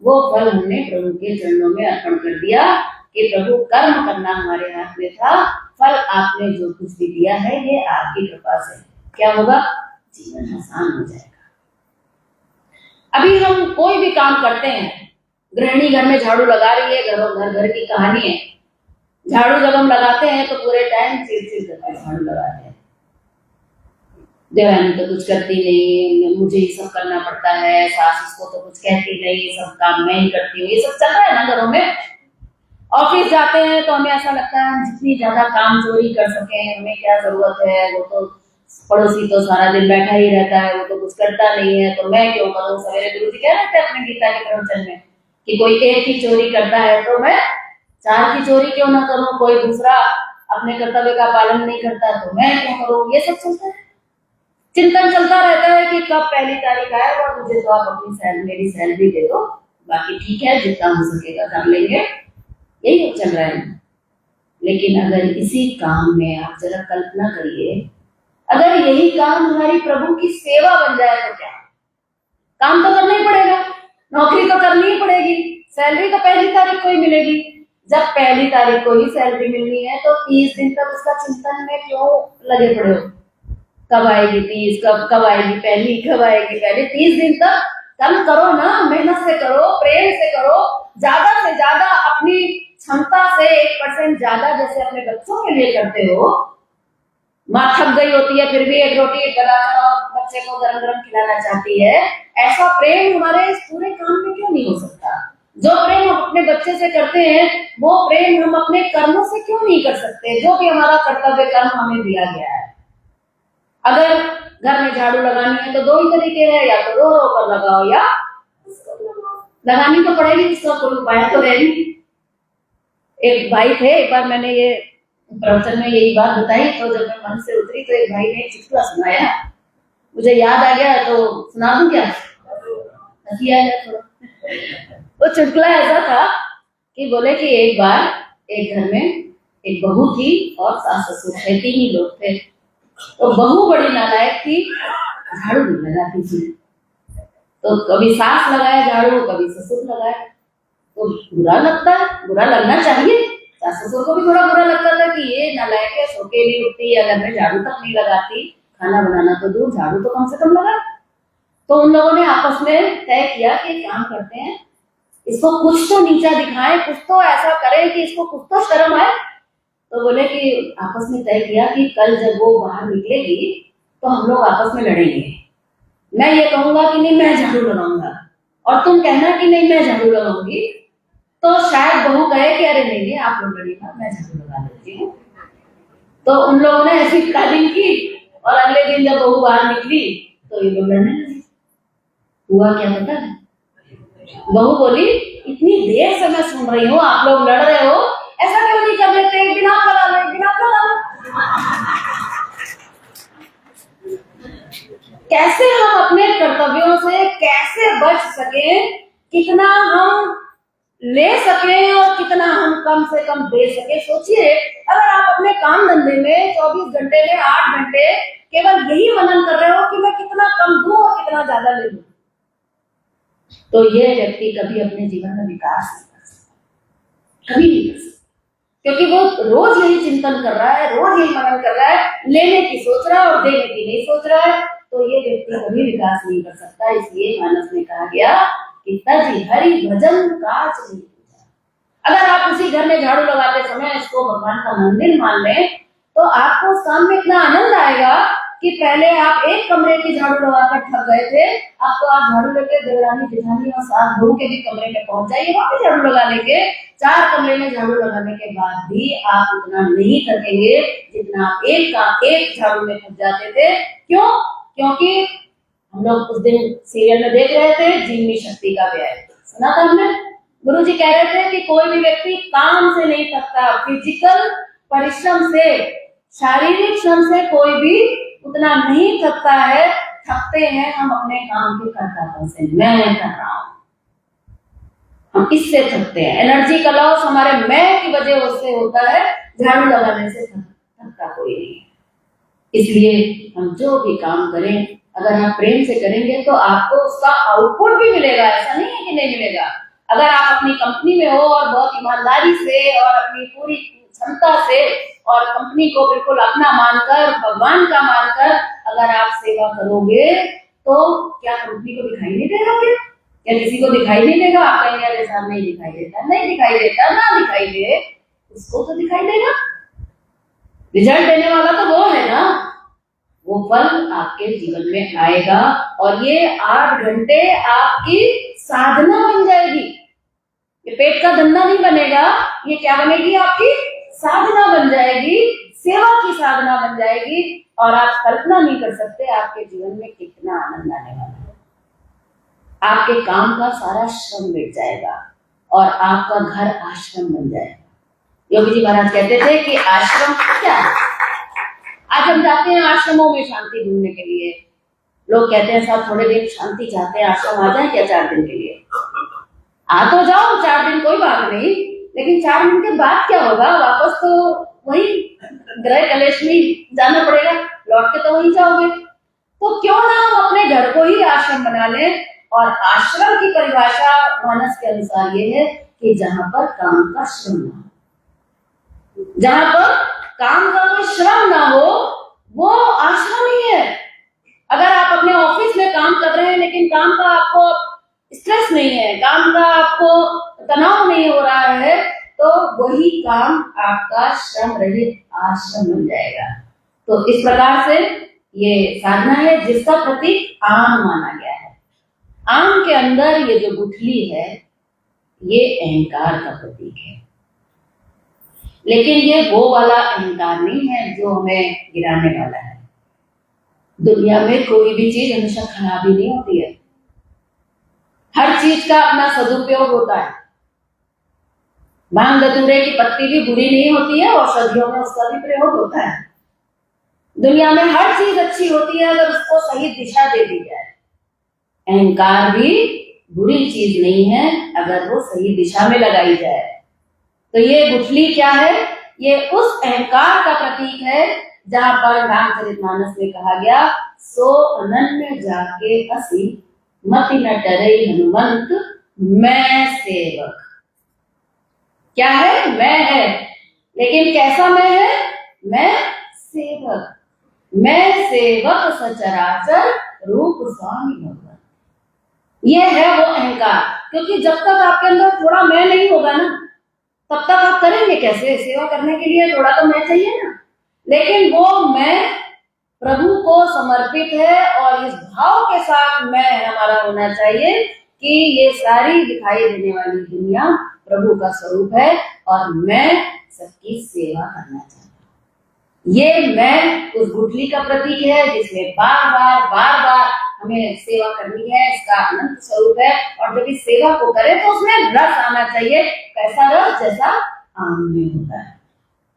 वो फल हमने प्रभु के चरणों में अर्पण कर दिया कि प्रभु कर्म करना हमारे हाथ में था, फल आपने जो कुछ भी दिया है ये आपकी कृपा से। क्या होगा? जीवन आसान हो जाएगा। अभी हम कोई भी काम करते हैं, गृहिणी घर में झाड़ू लगा रही है, घर की कहानी है। झाड़ू जब हम लगाते हैं तो पूरे टाइम चिड़चिड़ करके झाड़ू लगाते हैं, देवानी तो कुछ करती नहीं, मुझे ही सब करना पड़ता है, सास उसको तो कुछ कहती नहीं, सब काम मैं ही करती हूँ, ये सब चल रहा है ना घरों में। ऑफिस जाते हैं तो हमें ऐसा लगता है हम जितनी ज्यादा काम चोरी कर सके हमें क्या जरूरत है, वो तो पड़ोसी तो सारा दिन बैठा ही रहता है, वो तो कुछ करता नहीं है तो मैं क्यों करूं। सवेरे गुरु जी कह रहे थे अपने गीता के प्रवचन में कि कोई एक ही चोरी करता है तो मैं 4 की चोरी क्यों ना करूं, कोई दूसरा अपने कर्तव्य का पालन नहीं करता तो मैं क्यों करूं। ये सब चलता है, चिंतन चलता रहता है कि कब पहली तारीख आए और मुझे तो आप अपनी मेरी सैलरी दे दो, बाकी ठीक है जितना हो सकेगा कर लेंगे, यही चल रहा है। लेकिन अगर इसी काम में आप जरा कल्पना करिए, अगर यही काम हमारी प्रभु की सेवा बन जाए तो क्या? काम तो करना ही पड़ेगा, नौकरी तो करनी ही पड़ेगी, सैलरी तो पहली तारीख को ही मिलेगी। जब पहली तारीख को ही सैलरी मिलनी है तो 30 दिन तक उसका चिंतन में क्यों लगे पड़े हो? कब आएगी 30, कब आएगी पहली, कब आएगी पहली? 30 दिन तक कर्म करो ना, मेहनत से करो, प्रेम से करो, ज्यादा से ज्यादा अपनी क्षमता से 1% ज्यादा, जैसे अपने बच्चों के लिए करते हो। माँ थक गई होती है फिर भी एक रोटी बनाकर और बच्चे को गरम गरम खिलाना चाहती है, ऐसा प्रेम हमारे इस पूरे काम में क्यों नहीं हो सकता? जो प्रेम हम अपने बच्चे से करते हैं वो प्रेम हम अपने कर्मों से क्यों नहीं कर सकते? जो भी हमारा कर्तव्य कर्म हमें दिया गया है। अगर घर में झाड़ू लगानी है तो 2 ही तरीके हैं, या तो रो रो कर लगाओ या लगानी तो पड़ेगी, इसका कोई उपाय तो है नहीं। एक भाई थे, एक बार मैंने ये प्रवचन में यही बात बताई तो जब मैं मन से उतरी तो एक भाई ने चुटकुला सुनाया, मुझे याद आ गया तो सुना दूं क्या? हंसी आ गया थोड़ा। वो चुटकुला ऐसा था कि बोले कि एक बार एक घर में एक बहू थी और सास ससुर थे, 3 ही लोग थे। तो बहू बड़ी नालायक थी, झाड़ू नहीं लगाती थी, तो कभी सास लगाए झाड़ू, कभी ससुर लगाए, तो बुरा लगता है, बुरा लगना चाहिए। सास ससुर को भी थोड़ा बुरा लगता था कि ये नालायक है, सो के नहीं उठती या घर में झाड़ू तक नहीं लगाती, खाना बनाना तो दूर, झाड़ू तो कम से कम लगा। तो उन लोगों ने आपस में तय किया कि काम करते हैं, इसको कुछ तो नीचा दिखाएं, कुछ तो ऐसा करें कि इसको कुछ तो शर्म आए। तो बोले कि आपस में तय किया कि कल जब वो बाहर निकलेगी तो हम लोग आपस में लड़ेंगे। मैं ये कहूंगा कि नहीं मैं झाड़ू लगाऊंगा और तुम कहना कि नहीं मैं झाड़ू लगाऊंगी, तो शायद बहू कहे कि अरे नहीं आप लोग लड़िएगा, मैं झाड़ू लगा देती हूँ। तो उन लोगों ने ऐसी प्लानिंग की और अगले दिन जब बहू बाहर निकली तो ये लोग लड़ने लगे। हुआ क्या पता है? बहू बोली इतनी देर से मैं सुन रही हूँ आप लोग लड़ रहे हो, ऐसा क्यों नहीं कर लेते, एक दिन आप लगा लो, एक दिन आप लगा लो। कैसे हम अपने कर्तव्यों से कैसे बच सके, कितना हम ले सके और कितना हम कम से कम दे सके। सोचिए अगर आप अपने काम धंधे में 24 घंटे में 8 घंटे केवल यही मनन कर रहे हो कि मैं कितना कम दूं और कितना ज्यादा ले लूं, तो ये व्यक्ति कभी अपने जीवन में विकास नहीं कर सकता, कभी नहीं कर सकता, क्योंकि वो रोज यही चिंतन कर रहा है, रोज यही मनन कर रहा है, लेने की सोच रहा है और देने की नहीं सोच रहा है, तो ये व्यक्ति कभी विकास नहीं कर सकता। इसलिए मानस में कहा गया कि तज हरि भजन काज नहीं। अगर आप उसी घर में झाड़ू लगाते समय इसको भगवान का मंदिर मान लें तो आपको उस काम में इतना आनंद आएगा कि पहले आप एक कमरे की झाड़ू लगाकर थक गए थे, अब तो आप झाड़ू लेके देवरानी जेठानी और सास बहू के भी कमरे में पहुंच जाइए, वहां पे झाड़ू लगा लेंगे। 4 कमरे में झाड़ू लगाने के बाद भी आप उतना नहीं थकेंगे जितना आप एक झाड़ू में थक जाते थे। क्यों? क्योंकि हम लोग उस दिन सीरियल में देख रहे थे जीवनी शक्ति का व्यय, सुना था हमने। गुरु जी कह रहे थे कि कोई भी व्यक्ति काम से नहीं थकता, फिजिकल परिश्रम से, शारीरिक श्रम से कोई भी उतना नहीं थकता है। थकते हैं हम अपने काम के कर्तापन से, मैं कर रहा हूं, हम इससे थकते हैं। एनर्जी का लॉस हमारे मैं की वजह से होता है, झाड़ू लगाने से थकता कोई नहीं है। इसलिए हम जो भी काम करें, अगर आप प्रेम से करेंगे तो आपको उसका आउटपुट भी मिलेगा, ऐसा नहीं है कि नहीं मिलेगा। अगर आप अपनी कंपनी में हो और बहुत ईमानदारी से और अपनी पूरी क्षमता से और कंपनी को बिल्कुल अपना मानकर, भगवान का मानकर अगर आप सेवा करोगे तो क्या कंपनी को दिखाई नहीं देगा? क्या किसी को दिखाई नहीं देगा? आप कहेंगे अरे साहब नहीं दिखाई देता, नहीं दिखाई देता, ना दिखाई दे, उसको तो दिखाई देगा। रिजल्ट देने वाला तो वो है ना, वो फल आपके जीवन में आएगा और ये 8 घंटे आपकी साधना बन जाएगी। ये पेट का धंधा नहीं बनेगा, ये क्या बनेगी? आपकी साधना बन जाएगी, सेवा की साधना बन जाएगी। और आप कल्पना नहीं कर सकते आपके जीवन में कितना आनंद आने वाला है। आपके काम का सारा श्रम मिट जाएगा और आपका घर आश्रम बन जाएगा। योगी जी महाराज कहते थे कि आश्रम क्या है? आज हम जाते हैं आश्रमों में शांति ढूंढने के लिए। लोग कहते हैं साहब थोड़े दिन शांति चाहते हैं, आश्रम आ जाए क्या 4 दिन के लिए? आ तो जाओ 4 दिन, कोई बात नहीं, लेकिन 4 दिन के बाद क्या होगा? वापस तो वही ग्रह कलेश में जाना पड़ेगा, लौट के तो वही जाओगे। तो क्यों ना हम अपने घर को ही आश्रम बना लें। और आश्रम की परिभाषा मानस के अनुसार ये है कि जहां पर काम का श्रम ना हो, जहां पर काम का कोई श्रम ना हो, वो आश्रम ही है। अगर आप अपने ऑफिस में काम कर रहे हैं लेकिन काम का आपको स्ट्रेस नहीं है, काम का आपको तनाव नहीं हो रहा है, तो वही काम आपका श्रम रहित आश्रम बन जाएगा। तो इस प्रकार से ये साधना है जिसका प्रतीक आम माना गया है। आम के अंदर ये जो गुठली है ये अहंकार का प्रतीक है, लेकिन ये वो वाला अहंकार नहीं है जो हमें गिराने वाला है। दुनिया में कोई भी चीज हमेशा खराब ही नहीं होती है, हर चीज का अपना सदुपयोग होता है। भांग धतूरे की पत्ती भी बुरी नहीं होती है, औषधियों में उसका भी प्रयोग होता है। दुनिया में हर चीज अच्छी होती है अगर उसको सही दिशा दे दी जाए। अहंकार भी बुरी चीज नहीं है अगर वो सही दिशा में लगाई जाए। तो ये गुठली क्या है? ये उस अहंकार का प्रतीक है जहां पर रामचरितमानस में कहा गया, सो अनन्य जाके हसी मति न डरे हनुमंत मैं सेवक। क्या है? मैं है, लेकिन कैसा मैं है? मैं सेवक, मैं सेवक सचराचर रूप स्वामी भगवान। ये है वो अहंकार। क्योंकि जब तक आपके अंदर थोड़ा मैं नहीं होगा ना, तब तक आप करेंगे कैसे? सेवा करने के लिए थोड़ा तो मैं चाहिए ना। लेकिन वो मैं प्रभु को समर्पित है और इस भाव के साथ मैं हमारा होना चाहिए कि ये सारी दिखाई देने वाली दुनिया प्रभु का स्वरूप है और मैं सबकी सेवा करना चाहता हूँ। ये मैं उस गुठली का प्रतीक है जिसमें बार बार हमें सेवा करनी है, इसका अनंत स्वरूप है। और जब इस सेवा को करें तो उसमें रस आना चाहिए। कैसा रस? जैसा आम में होता है,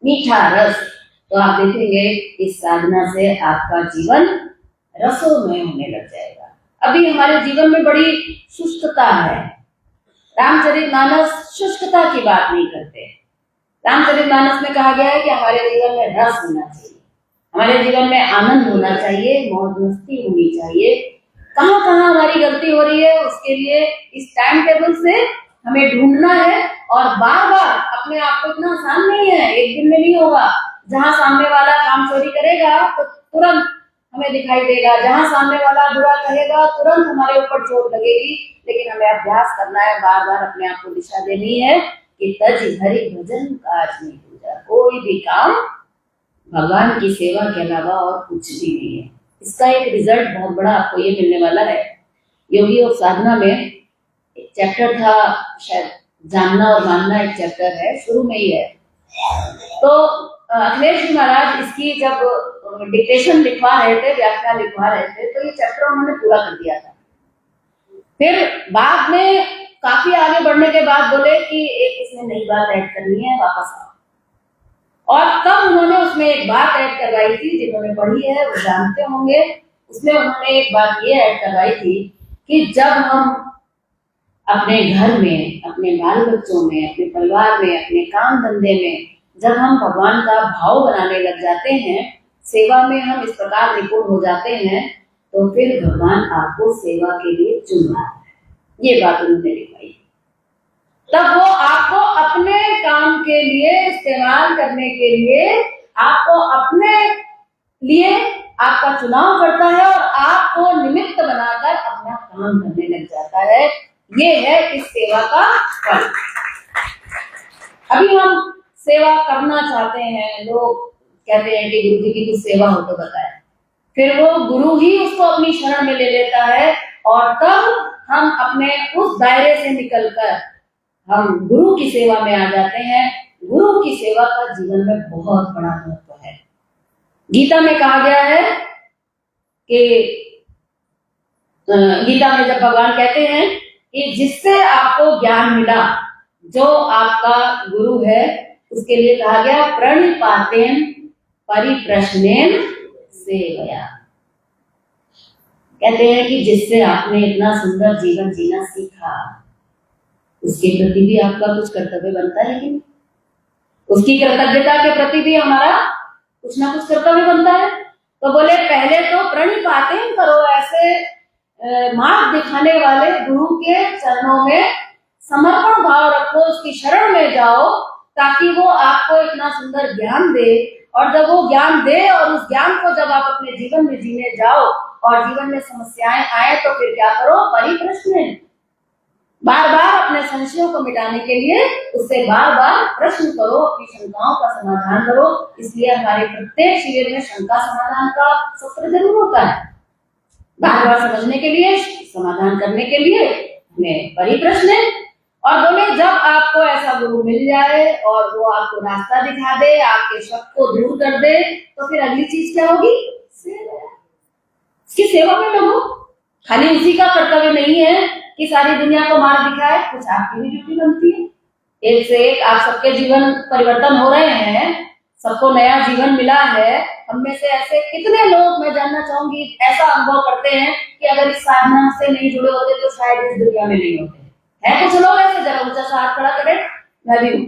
मीठा रस। तो आप देखेंगे इस साधना से आपका जीवन रसोमय होने लग जाएगा। अभी हमारे जीवन में बड़ी शुष्कता है। रामचरितमानस शुष्कता की बात नहीं करते। रामचरितमानस में कहा गया है कि हमारे जीवन में रस होना चाहिए, हमारे जीवन में आनंद होना चाहिए, मौज मस्ती होनी चाहिए। कहाँ कहाँ हमारी गलती हो रही है उसके लिए इस टाइम टेबल से हमें ढूंढना है। और बार बार अपने आप को, इतना आसान नहीं है, एक दिन में नहीं होगा। जहां सामने वाला काम चोरी करेगा तो तुरंत हमें दिखाई देगा, जहां सामने वाला बुरा कहेगा तुरंत हमारे ऊपर चोट लगेगी। लेकिन हमें अभ्यास करना है, बार बार अपने आप को दिशा देनी है कि तज हरि भजन काज नहीं पूजा। कोई भी काम भगवान की सेवा के अलावा और कुछ भी नहीं है। इसका एक रिजल्ट बहुत बड़ा आपको ये मिलने वाला है। योगी योग साधना में एक चैप्टर था, शायद जानना और मानना एक चैप्टर है, शुरू में ही है। तो अखिलेश जी महाराज इसकी जब डिक्टेशन लिखवा रहे थे, व्याख्या लिखवा रहे थे, तो ये चैप्टर उन्होंने पूरा कर दिया था। फिर बाद में काफी आगे बढ़ने के बाद बोले कि एक इसमें नई बात ऐड करनी है, वापस आओ। और तब उन्होंने उसमें एक बात ऐड करवाई थी, जिन्होंने पढ़ी है वो जानते होंगे। उसमें उन्होंने एक बात ये ऐड करवाई थी कि जब हम अपने घर में, अपने बाल बच्चों में, अपने परिवार में, अपने काम धंधे में जब हम भगवान का भाव बनाने लग जाते हैं, सेवा में हम इस प्रकार निपुण हो जाते हैं, तो फिर भगवान आपको सेवा के लिए चुन रहा है। ये बात उन्होंने लिखवाई। तब वो आपको अपने काम के लिए इस्तेमाल करने के लिए, आपको अपने लिए आपका चुनाव करता है और आपको निमित्त बनाकर अपना काम करने लग जाता है। ये है इस सेवा का फल। अभी हम सेवा करना चाहते हैं, लोग कहते हैं कि गुरु जी की कुछ सेवा हो तो बताए, फिर वो गुरु ही उसको अपनी शरण में ले लेता है और तब हम अपने उस दायरे से निकलकर हम गुरु की सेवा में आ जाते हैं। गुरु की सेवा का जीवन में बहुत बड़ा महत्व है। गीता में कहा गया है कि गीता में जब भगवान कहते हैं कि जिससे आपको ज्ञान मिला, जो आपका गुरु है, उसके लिए कहा गया प्रणिपातेन परिप्रश्नेन सेवया। कहते हैं कि जिससे आपने इतना सुंदर जीवन जीना सीखा, उसके प्रति भी आपका कुछ कर्तव्य बनता है कि नहीं? उसकी कृतज्ञता के प्रति भी हमारा कुछ ना कुछ कर्तव्य बनता है। तो बोले पहले तो प्रणिपातेन करो, ऐसे मार्ग दिखाने वाले गुरु के चरणों में समर्पण भाव रखो, उसकी शरण में जाओ, ताकि वो आपको इतना सुंदर ज्ञान दे। और जब वो ज्ञान दे और उस ज्ञान को जब आप अपने जीवन में जीने जाओ और जीवन में समस्याएं आए, तो फिर क्या करो? परिप्रश्न, बार बार अपने संशयों को मिटाने के लिए उससे बार बार प्रश्न करो, अपनी शंकाओं का समाधान करो। इसलिए हमारे प्रत्येक शिविर में शंका समाधान का सत्र जरूर होता है, बार बार समझने के लिए, समाधान करने के लिए हमें परिप्रश्न। और बोले जब आपको ऐसा गुरु मिल जाए और वो आपको रास्ता दिखा दे, आपके शक को दूर कर दे, तो फिर अगली चीज क्या होगी? सेवा। उसकी सेवा में लगो। खाली उसी का कर्तव्य नहीं है कि सारी दुनिया को मार्ग दिखाए, कुछ आपकी भी ड्यूटी बनती है। एक से एक आप सबके जीवन परिवर्तन हो रहे हैं, सबको नया जीवन मिला है। हम में से ऐसे कितने लोग, मैं जानना चाहूंगी, ऐसा अनुभव करते हैं कि अगर इस साधना से नहीं जुड़े होते तो शायद इस दुनिया में नहीं होते है। कुछ लोग ऐसे, जरा ऊंचा सा हाथ खड़ा करें, मैं भी हूं।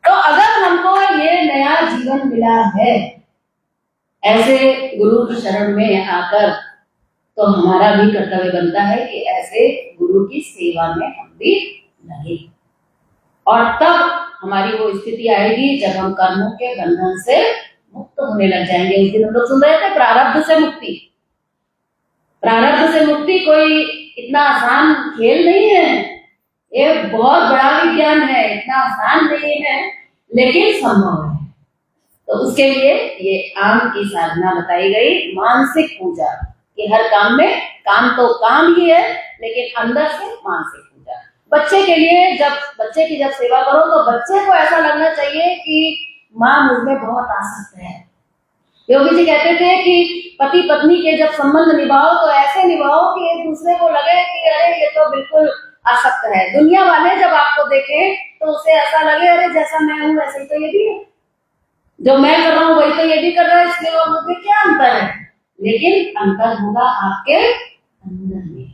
तो अगर हमको ये नया जीवन मिला है ऐसे गुरु की शरण में आकर, तो हमारा भी कर्तव्य बनता है कि ऐसे गुरु की सेवा में हम भी लगे। और तब हमारी वो स्थिति आएगी जब हम कर्मों के बंधन से मुक्त होने लग जाएंगे। उस दिन हम लोग सुन रहे थे प्रारब्ध से मुक्ति। प्रारब्ध से मुक्ति कोई इतना आसान खेल नहीं है, ये बहुत बड़ा विज्ञान है, इतना आसान नहीं है, लेकिन संभव है। तो उसके लिए ये आम की साधना बताई गई, मानसिक पूजा कि हर काम में, काम तो काम ही है, लेकिन अंदर से मानसिक पूजा। बच्चे के लिए, जब बच्चे की जब सेवा करो तो बच्चे को ऐसा लगना चाहिए कि माँ मुझमें बहुत आसक्त है। योगी जी कहते थे कि पति पत्नी के जब संबंध निभाओ तो ऐसे निभाओ कि एक दूसरे को लगे कि अरे ये तो बिल्कुल आसक्त है। दुनिया वाले जब आपको देखें तो उसे ऐसा लगे अरे जैसा मैं हूँ वैसे ही तो ये भी है, जो मैं कर रहा हूँ वही तो ये भी कर रहा है, इसलिए और मुझे क्या अंतर है? लेकिन अंतर होगा आपके अंदर में,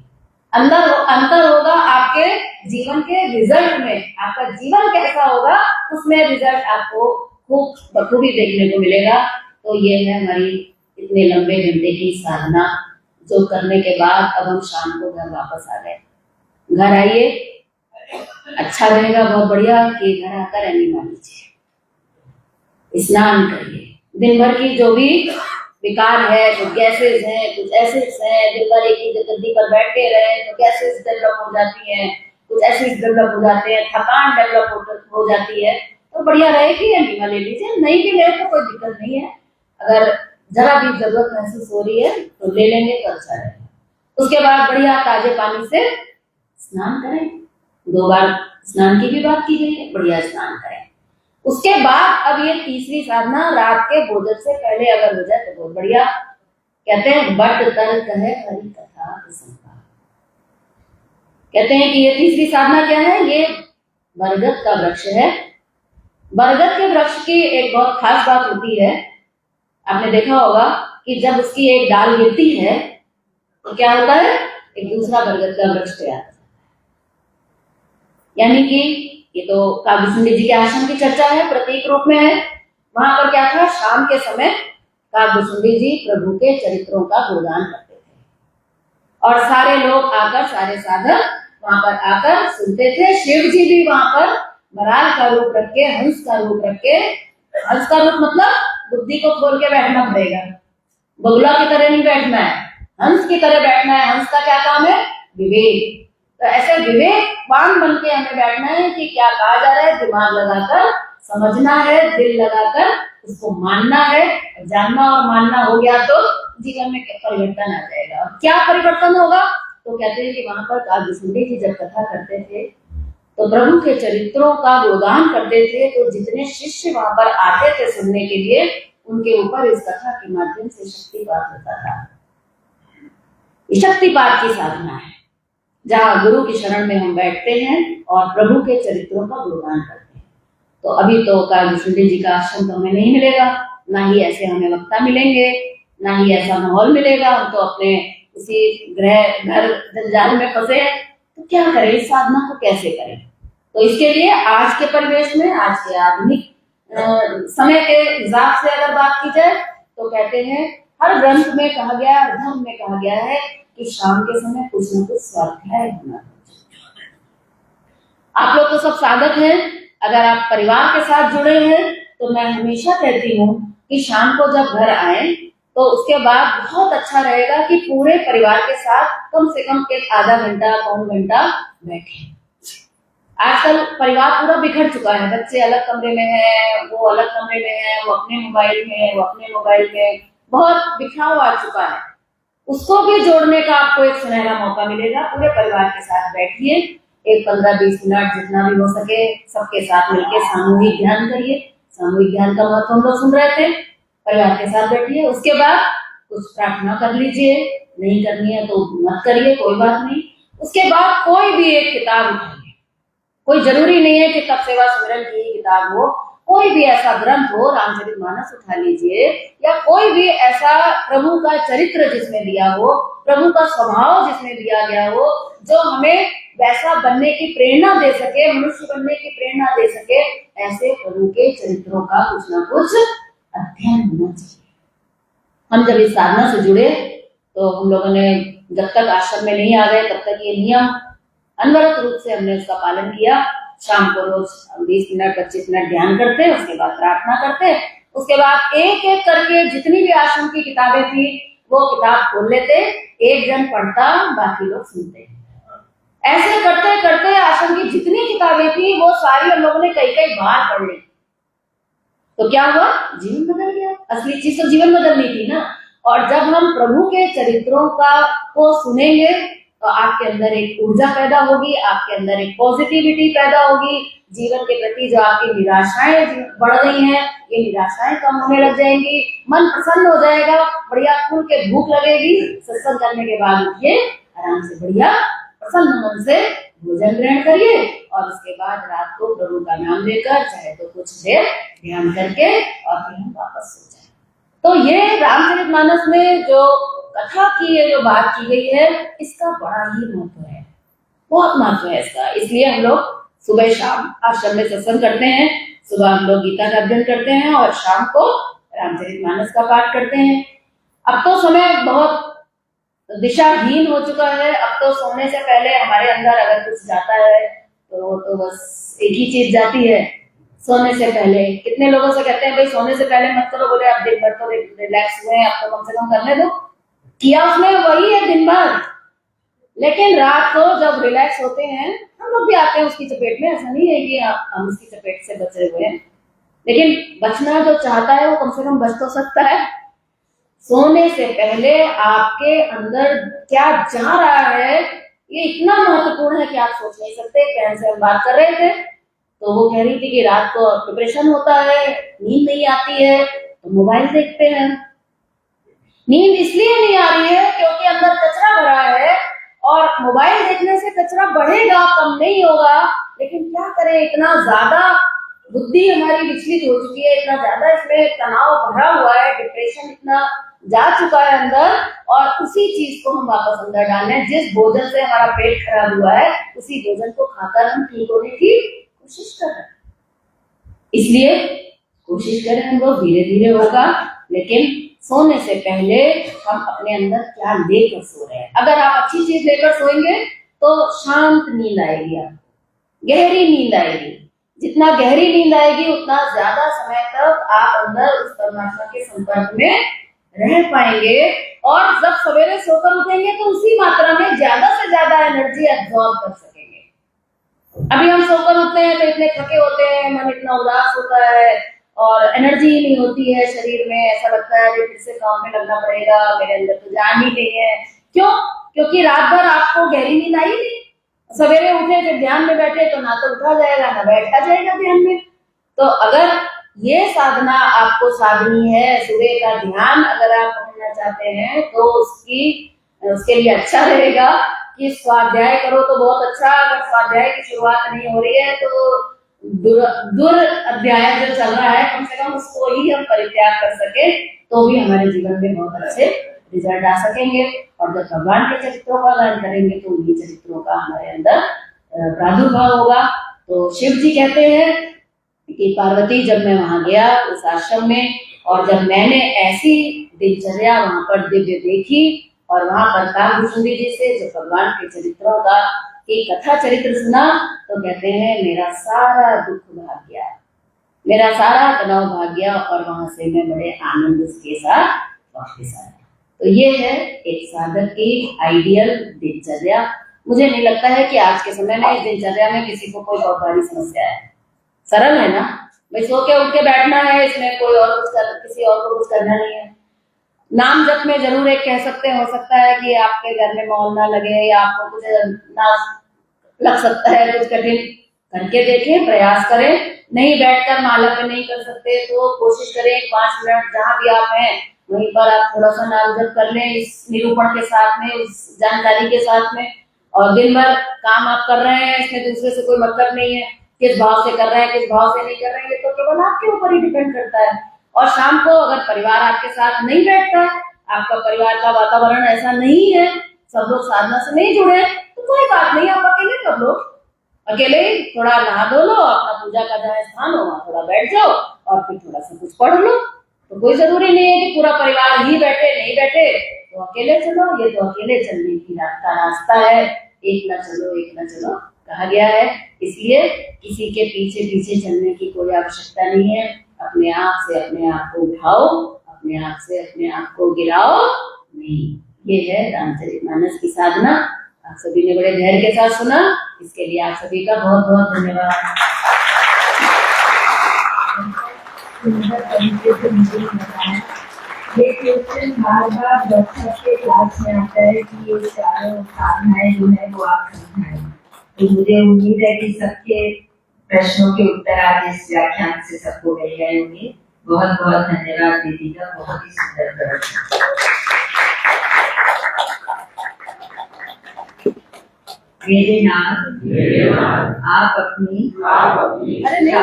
अंतर होगा आपके जीवन के रिजल्ट में। आपका जीवन कैसा होगा उसमें रिजल्ट आपको खूब बखूबी देखने को मिलेगा। तो ये है हमारी इतने लंबे घंटे की साधना, जो करने के बाद अब हम शाम को घर वापस आ गए। घर आइए, अच्छा रहेगा, बहुत बढ़िया कि घर आकर एनिमा लीजिए, स्नान करिए। दिन भर की जो भी विकार है, कुछ गैसेज हैं, कुछ एसिड्स हैं, दिन भर एक ही गद्दी पर बैठे रहे तो गैसेज डेवलप हो जाती हैं, कुछ एसिड्स डेवलप हो जाते हैं, थकान डेवलप हो जाती है। तो तो बढ़िया रहेगी, या नीमा ले लीजिए, नहीं भी ले तो कोई दिक्कत नहीं है। अगर जरा भी जरूरत महसूस हो रही है तो ले लेंगे तो अच्छा रहेगा। उसके बाद बढ़िया ताजे पानी से स्नान करें। 2 बार स्नान की भी बात की गई है, बढ़िया स्नान करें। उसके बाद अब ये तीसरी साधना रात के भोजन से पहले अगर हो जाए तो बहुत बढ़िया। कहते हैं बट तर्क है हरि कथा प्रसंगा। कहते हैं कि ये तीसरी साधना क्या है, ये बरगद का वृक्ष है। बरगद के वृक्ष की एक बहुत खास बात होती है, आपने देखा होगा कि जब उसकी एक डाल गिरती है तो क्या होता है, एक दूसरा बरगद का वृक्ष तैयार होता है। यानी कि ये तो काव्यसुंदरी जी के आश्रम की चर्चा है, प्रतीक रूप में है। वहां पर क्या था, शाम के समय काव्यसुंदरी जी प्रभु के चरित्रों का गुणगान करते थे और सारे लोग आकर, सारे साधक वहां पर आकर सुनते थे। शिव जी भी वहां पर बराल का रूप रख के, हंस का रूप रख के, हंस का रूप मतलब बुद्धि को खोल के बैठना पड़ेगा, बगुला की तरह नहीं बैठना है, हंस की तरह बैठना है। हंस का क्या काम है, विवेक। तो ऐसे विवेकवान बन के हमें बैठना है कि क्या कहा जा रहा है, दिमाग लगाकर समझना है, दिल लगाकर उसको मानना है। जानना और मानना हो गया तो जीवन में परिवर्तन आ जाएगा। और क्या परिवर्तन होगा, तो कहते हैं कि वहां पर काव्यसुंदरी जी जब कथा करते थे तो प्रभु के चरित्रों का गुणगान करते थे, तो जितने शिष्य वहां पर आते थे सुनने के लिए, उनके ऊपर इस कथा के माध्यम से शक्तिपात होता था। शक्तिपात की साधना है जहां गुरु की शरण में हम बैठते हैं और प्रभु के चरित्रों का गुणगान करते हैं। तो अभी तो काव्यसुंदरी जी का आश्रम तो हमें नहीं मिलेगा, ना ही ऐसे हमें वक्ता मिलेंगे, ना ही ऐसा माहौल मिलेगा। हम तो अपने उसी घर जंजाल में फंसे हैं, तो क्या करें, इस साधना को कैसे करें। तो इसके लिए आज के परिवेश में, आज के आधुनिक समय के हिसाब से अगर बात की जाए तो कहते हैं हर ग्रंथ में कहा गया, हर धर्म में कहा गया है कि शाम के समय कुछ न कुछ स्वाध्याय होना। आप लोग तो सब साधक हैं, अगर आप परिवार के साथ जुड़े हैं तो मैं हमेशा कहती हूँ कि शाम को जब घर आए तो उसके बाद बहुत अच्छा रहेगा कि पूरे परिवार के साथ कम से कम एक आधा घंटा, पौन घंटा बैठे। आजकल परिवार पूरा बिखर चुका है, बच्चे अलग कमरे में हैं, वो अलग कमरे में हैं, वो अपने मोबाइल में, वो अपने मोबाइल में, बहुत बिखराव आ चुका है। उसको भी जोड़ने का आपको एक सुनहरा मौका मिलेगा। पूरे परिवार के साथ बैठिए, एक 15-20 मिनट जितना भी हो सके सबके साथ मिलकर सामूहिक ध्यान करिए। सामूहिक ध्यान का महत्व हम लोग सुन रहे थे, परिवार के साथ बैठिए। उसके बाद कुछ प्रार्थना कर लीजिए, नहीं करनी है तो मत करिए, कोई बात नहीं। उसके बाद कोई भी एक किताब उठाइए, कोई जरूरी नहीं है कि तप सेवा सुमिरन की किताब हो, कोई भी ऐसा ग्रंथ हो, रामचरितमानस उठा लीजिए, या कोई भी ऐसा प्रभु का चरित्र जिसमें दिया हो, प्रभु का स्वभाव जिसमें दिया गया हो, जो हमें वैसा बनने की प्रेरणा दे सके, मनुष्य बनने की प्रेरणा दे सके, ऐसे प्रभु के चरित्रों का कुछ ना कुछ अध्ययन होना चाहिए। हम जब इस साधना से जुड़े तो हम लोगों ने जब तक आश्रम में नहीं आ गए तब तक ये नियम अनवरत रूप से हमने उसका पालन किया। शाम को रोज 20 मिनट 25 मिनट ध्यान करते, उसके बाद प्रार्थना करते, उसके बाद एक एक करके जितनी भी आश्रम की किताबें थी वो किताब खोल लेते, एक जन पढ़ता, बाकी लोग सुनते। ऐसे करते करते आश्रम की जितनी किताबें थी वो सारी हम लोगों ने कई कई बार पढ़ ली। तो क्या हुआ, जीवन बदल गया। असली चीज तो जीवन बदलनी थी ना। और जब हम प्रभु के चरित्रों को सुनेंगे तो आपके अंदर एक ऊर्जा पैदा होगी, आपके अंदर एक पॉजिटिविटी पैदा होगी। जीवन के प्रति जो आपकी निराशाएं बढ़ रही हैं, ये निराशाएं कम होने लग जाएंगी, मन प्रसन्न हो जाएगा, बढ़िया खुल के भूख लगेगी। सत्संग करने के बाद उठिए, आराम से बढ़िया प्रसन्न मन से भोजन ग्रहण करिए और उसके बाद रात को प्रभु का नाम लेकर चाहे तो कुछ देर ध्यान करके और फिर हम वापस सो जाए। तो ये रामचरितमानस में जो कथा की ये जो बात की गई है, इसका बड़ा ही महत्व है, बहुत महत्व है इसका। इसलिए हम लोग सुबह शाम आश्रम में सत्संग करते हैं। सुबह हम लोग गीता का अध्ययन करते हैं और शाम को रामचरितमानस का पाठ करते हैं। अब तो समय बहुत दिशाहीन हो चुका है। अब तो सोने से पहले हमारे अंदर अगर कुछ जाता है तो बस एक ही चीज जाती है, सोने से पहले। कितने लोगों से कहते हैं भाई सोने से पहले मत करो, बोले आप दिन भर तो रिलैक्स हुए, अब तो कम से कम करने दो। किया उसने वही है दिन भर, लेकिन रात को जब रिलैक्स होते हैं हम लोग भी आते हैं उसकी चपेट में, ऐसा नहीं है कि हम उसकी चपेट से बचे हुए हैं, लेकिन बचना जो चाहता है वो कम से कम बच तो सकता है। सोने से पहले आपके अंदर क्या जा रहा है ये इतना महत्वपूर्ण है कि आप सोच नहीं सकते। बहन से हम बात कर रहे थे तो वो कह रही थी कि रात को डिप्रेशन होता है, नींद नहीं आती है तो मोबाइल देखते हैं। नींद इसलिए नहीं आ रही है क्योंकि अंदर कचरा भरा है, और मोबाइल देखने से कचरा बढ़ेगा, कम नहीं होगा। लेकिन क्या करें, इतना ज्यादा बुद्धि हमारी विचलित हो चुकी है, इतना ज्यादा इसमें तनाव भरा हुआ है, डिप्रेशन इतना जा चुका है अंदर, और उसी चीज को हम वापस अंदर डाल रहे हैं। जिस भोजन से हमारा पेट खराब हुआ है उसी भोजन को खाकर हम ठीक होने की कोशिश कर रहे हैं। इसलिए कोशिश करें हम लोग, धीरे धीरे होगा, लेकिन सोने से पहले हम अपने अंदर क्या लेकर सो रहे हैं। अगर आप अच्छी चीज लेकर सोएंगे तो शांत नींद आएगी, आपको गहरी नींद आएगी। जितना गहरी नींद आएगी उतना ज्यादा समय तक आप अंदर उस परमात्मा के संपर्क में रह पाएंगे, और जब सवेरे सोकर उठेंगे तो उसी मात्रा में ज्यादा से ज्यादा एनर्जी एब्जॉर्ब कर सकेंगे। अभी हम सोकर उठते हैं तो इतने थके होते हैं, मन इतना उदास होता है और एनर्जी नहीं होती है शरीर में, ऐसा लगता है कि फिर से काम में लगना पड़ेगा, मेरे अंदर तो जान ही नहीं है। क्यों? क्योंकि रात भर आपको गहरी नींद आई नहीं, सवेरे उठे फिर ध्यान में बैठे तो ना तो उठा जाएगा ना बैठा जाएगा ध्यान में। तो अगर ये साधना आपको साधनी है, सुबह का ध्यान अगर आप पढ़ना चाहते हैं तो उसके लिए अच्छा रहेगा कि स्वाध्याय करो तो बहुत अच्छा। अगर स्वाध्याय की शुरुआत नहीं हो रही है तो दुर अध्याय जो चल रहा है कम से कम उसको ही हम परित्याग कर सके तो भी हमारे जीवन में बहुत अच्छे रिजल्ट आ सकेंगे। और जब भगवान के चरित्रों का गायन करेंगे तो उन्हीं चरित्रों का हमारे अंदर प्रादुर्भाव होगा। तो शिव जी कहते हैं कि पार्वती, जब मैं वहां गया उस आश्रम में, और जब मैंने ऐसी दिनचर्या वहां पर दिव्य देखी, और वहां पर काकभूषुंडी जी से जो भगवान के चरित्रों का एक कथा चरित्र सुना, तो कहते हैं मेरा सारा दुख भाग गया, मेरा सारा तनाव भाग गया, और वहां से मैं बड़े आनंद के साथ वापस आया। तो ये है एक साधक की आइडियल दिनचर्या। मुझे नहीं लगता है कि आज के समय में इस दिनचर्या में किसी को कोई बहुत बड़ी समस्या है। सरल है ना भाई, सो के उठ के बैठना है, इसमें कोई और किसी और को कुछ करना नहीं है। नाम जप में जरूर एक कह सकते हैं, हो सकता है कि आपके घर में मौन ना लगे या आपको कुछ ना लग सकता है, कुछ कठिन करके देखें, प्रयास करें। नहीं बैठकर माला पे नहीं कर सकते तो कोशिश करें 5 मिनट जहां भी आप हैं वहीं पर आप थोड़ा सा नाम जप कर लें, इस निरूपण के साथ में, इस जानकारी के साथ में। और दिन भर काम आप कर रहे हैं, इसमें दूसरे से कोई मतलब नहीं है, किस भाव से कर रहे हैं किस भाव से नहीं कर रहे हैं, ये तो केवल आपके ऊपर ही डिपेंड करता है। और शाम को अगर परिवार आपके साथ नहीं बैठता है, आपका परिवार का वातावरण ऐसा नहीं है, सब लोग साधना से नहीं जुड़े, तो कोई बात नहीं, आप अकेले कर लो, अकेले ही थोड़ा नहा धो लो, अपना पूजा का जहाँ स्थान हो वहां थोड़ा बैठ जाओ और फिर थोड़ा सा कुछ पढ़ लो। तो कोई जरूरी नहीं है कि पूरा परिवार ही बैठे, नहीं बैठे तो अकेले चलो, ये तो अकेले चलने की रास्ता है, एक ना चलो कहा गया है। इसलिए किसी के पीछे पीछे चलने की कोई आवश्यकता नहीं है। अपने आप से अपने आप को उठाओ, अपने आप से अपने आप को गिराओ नहीं। ये है रामचरितमानस की साधना। आप सभी ने बड़े धैर्य के साथ सुना, इसके लिए आप सभी का बहुत बहुत धन्यवाद। ये क्वेश्चन बार बार वर्कशॉप के क्लास में आता है कि ये चारों साधनाएं जो है वो आप समझाएं। तो मुझे उम्मीद है कि सबके प्रश्नों के उत्तर आज इस व्याख्यान से सबको मिल गए होंगे। बहुत बहुत धन्यवाद दीदी का, बहुत ही सुंदर प्रश्न। मेरे नाम आप अपनी अरे नहीं,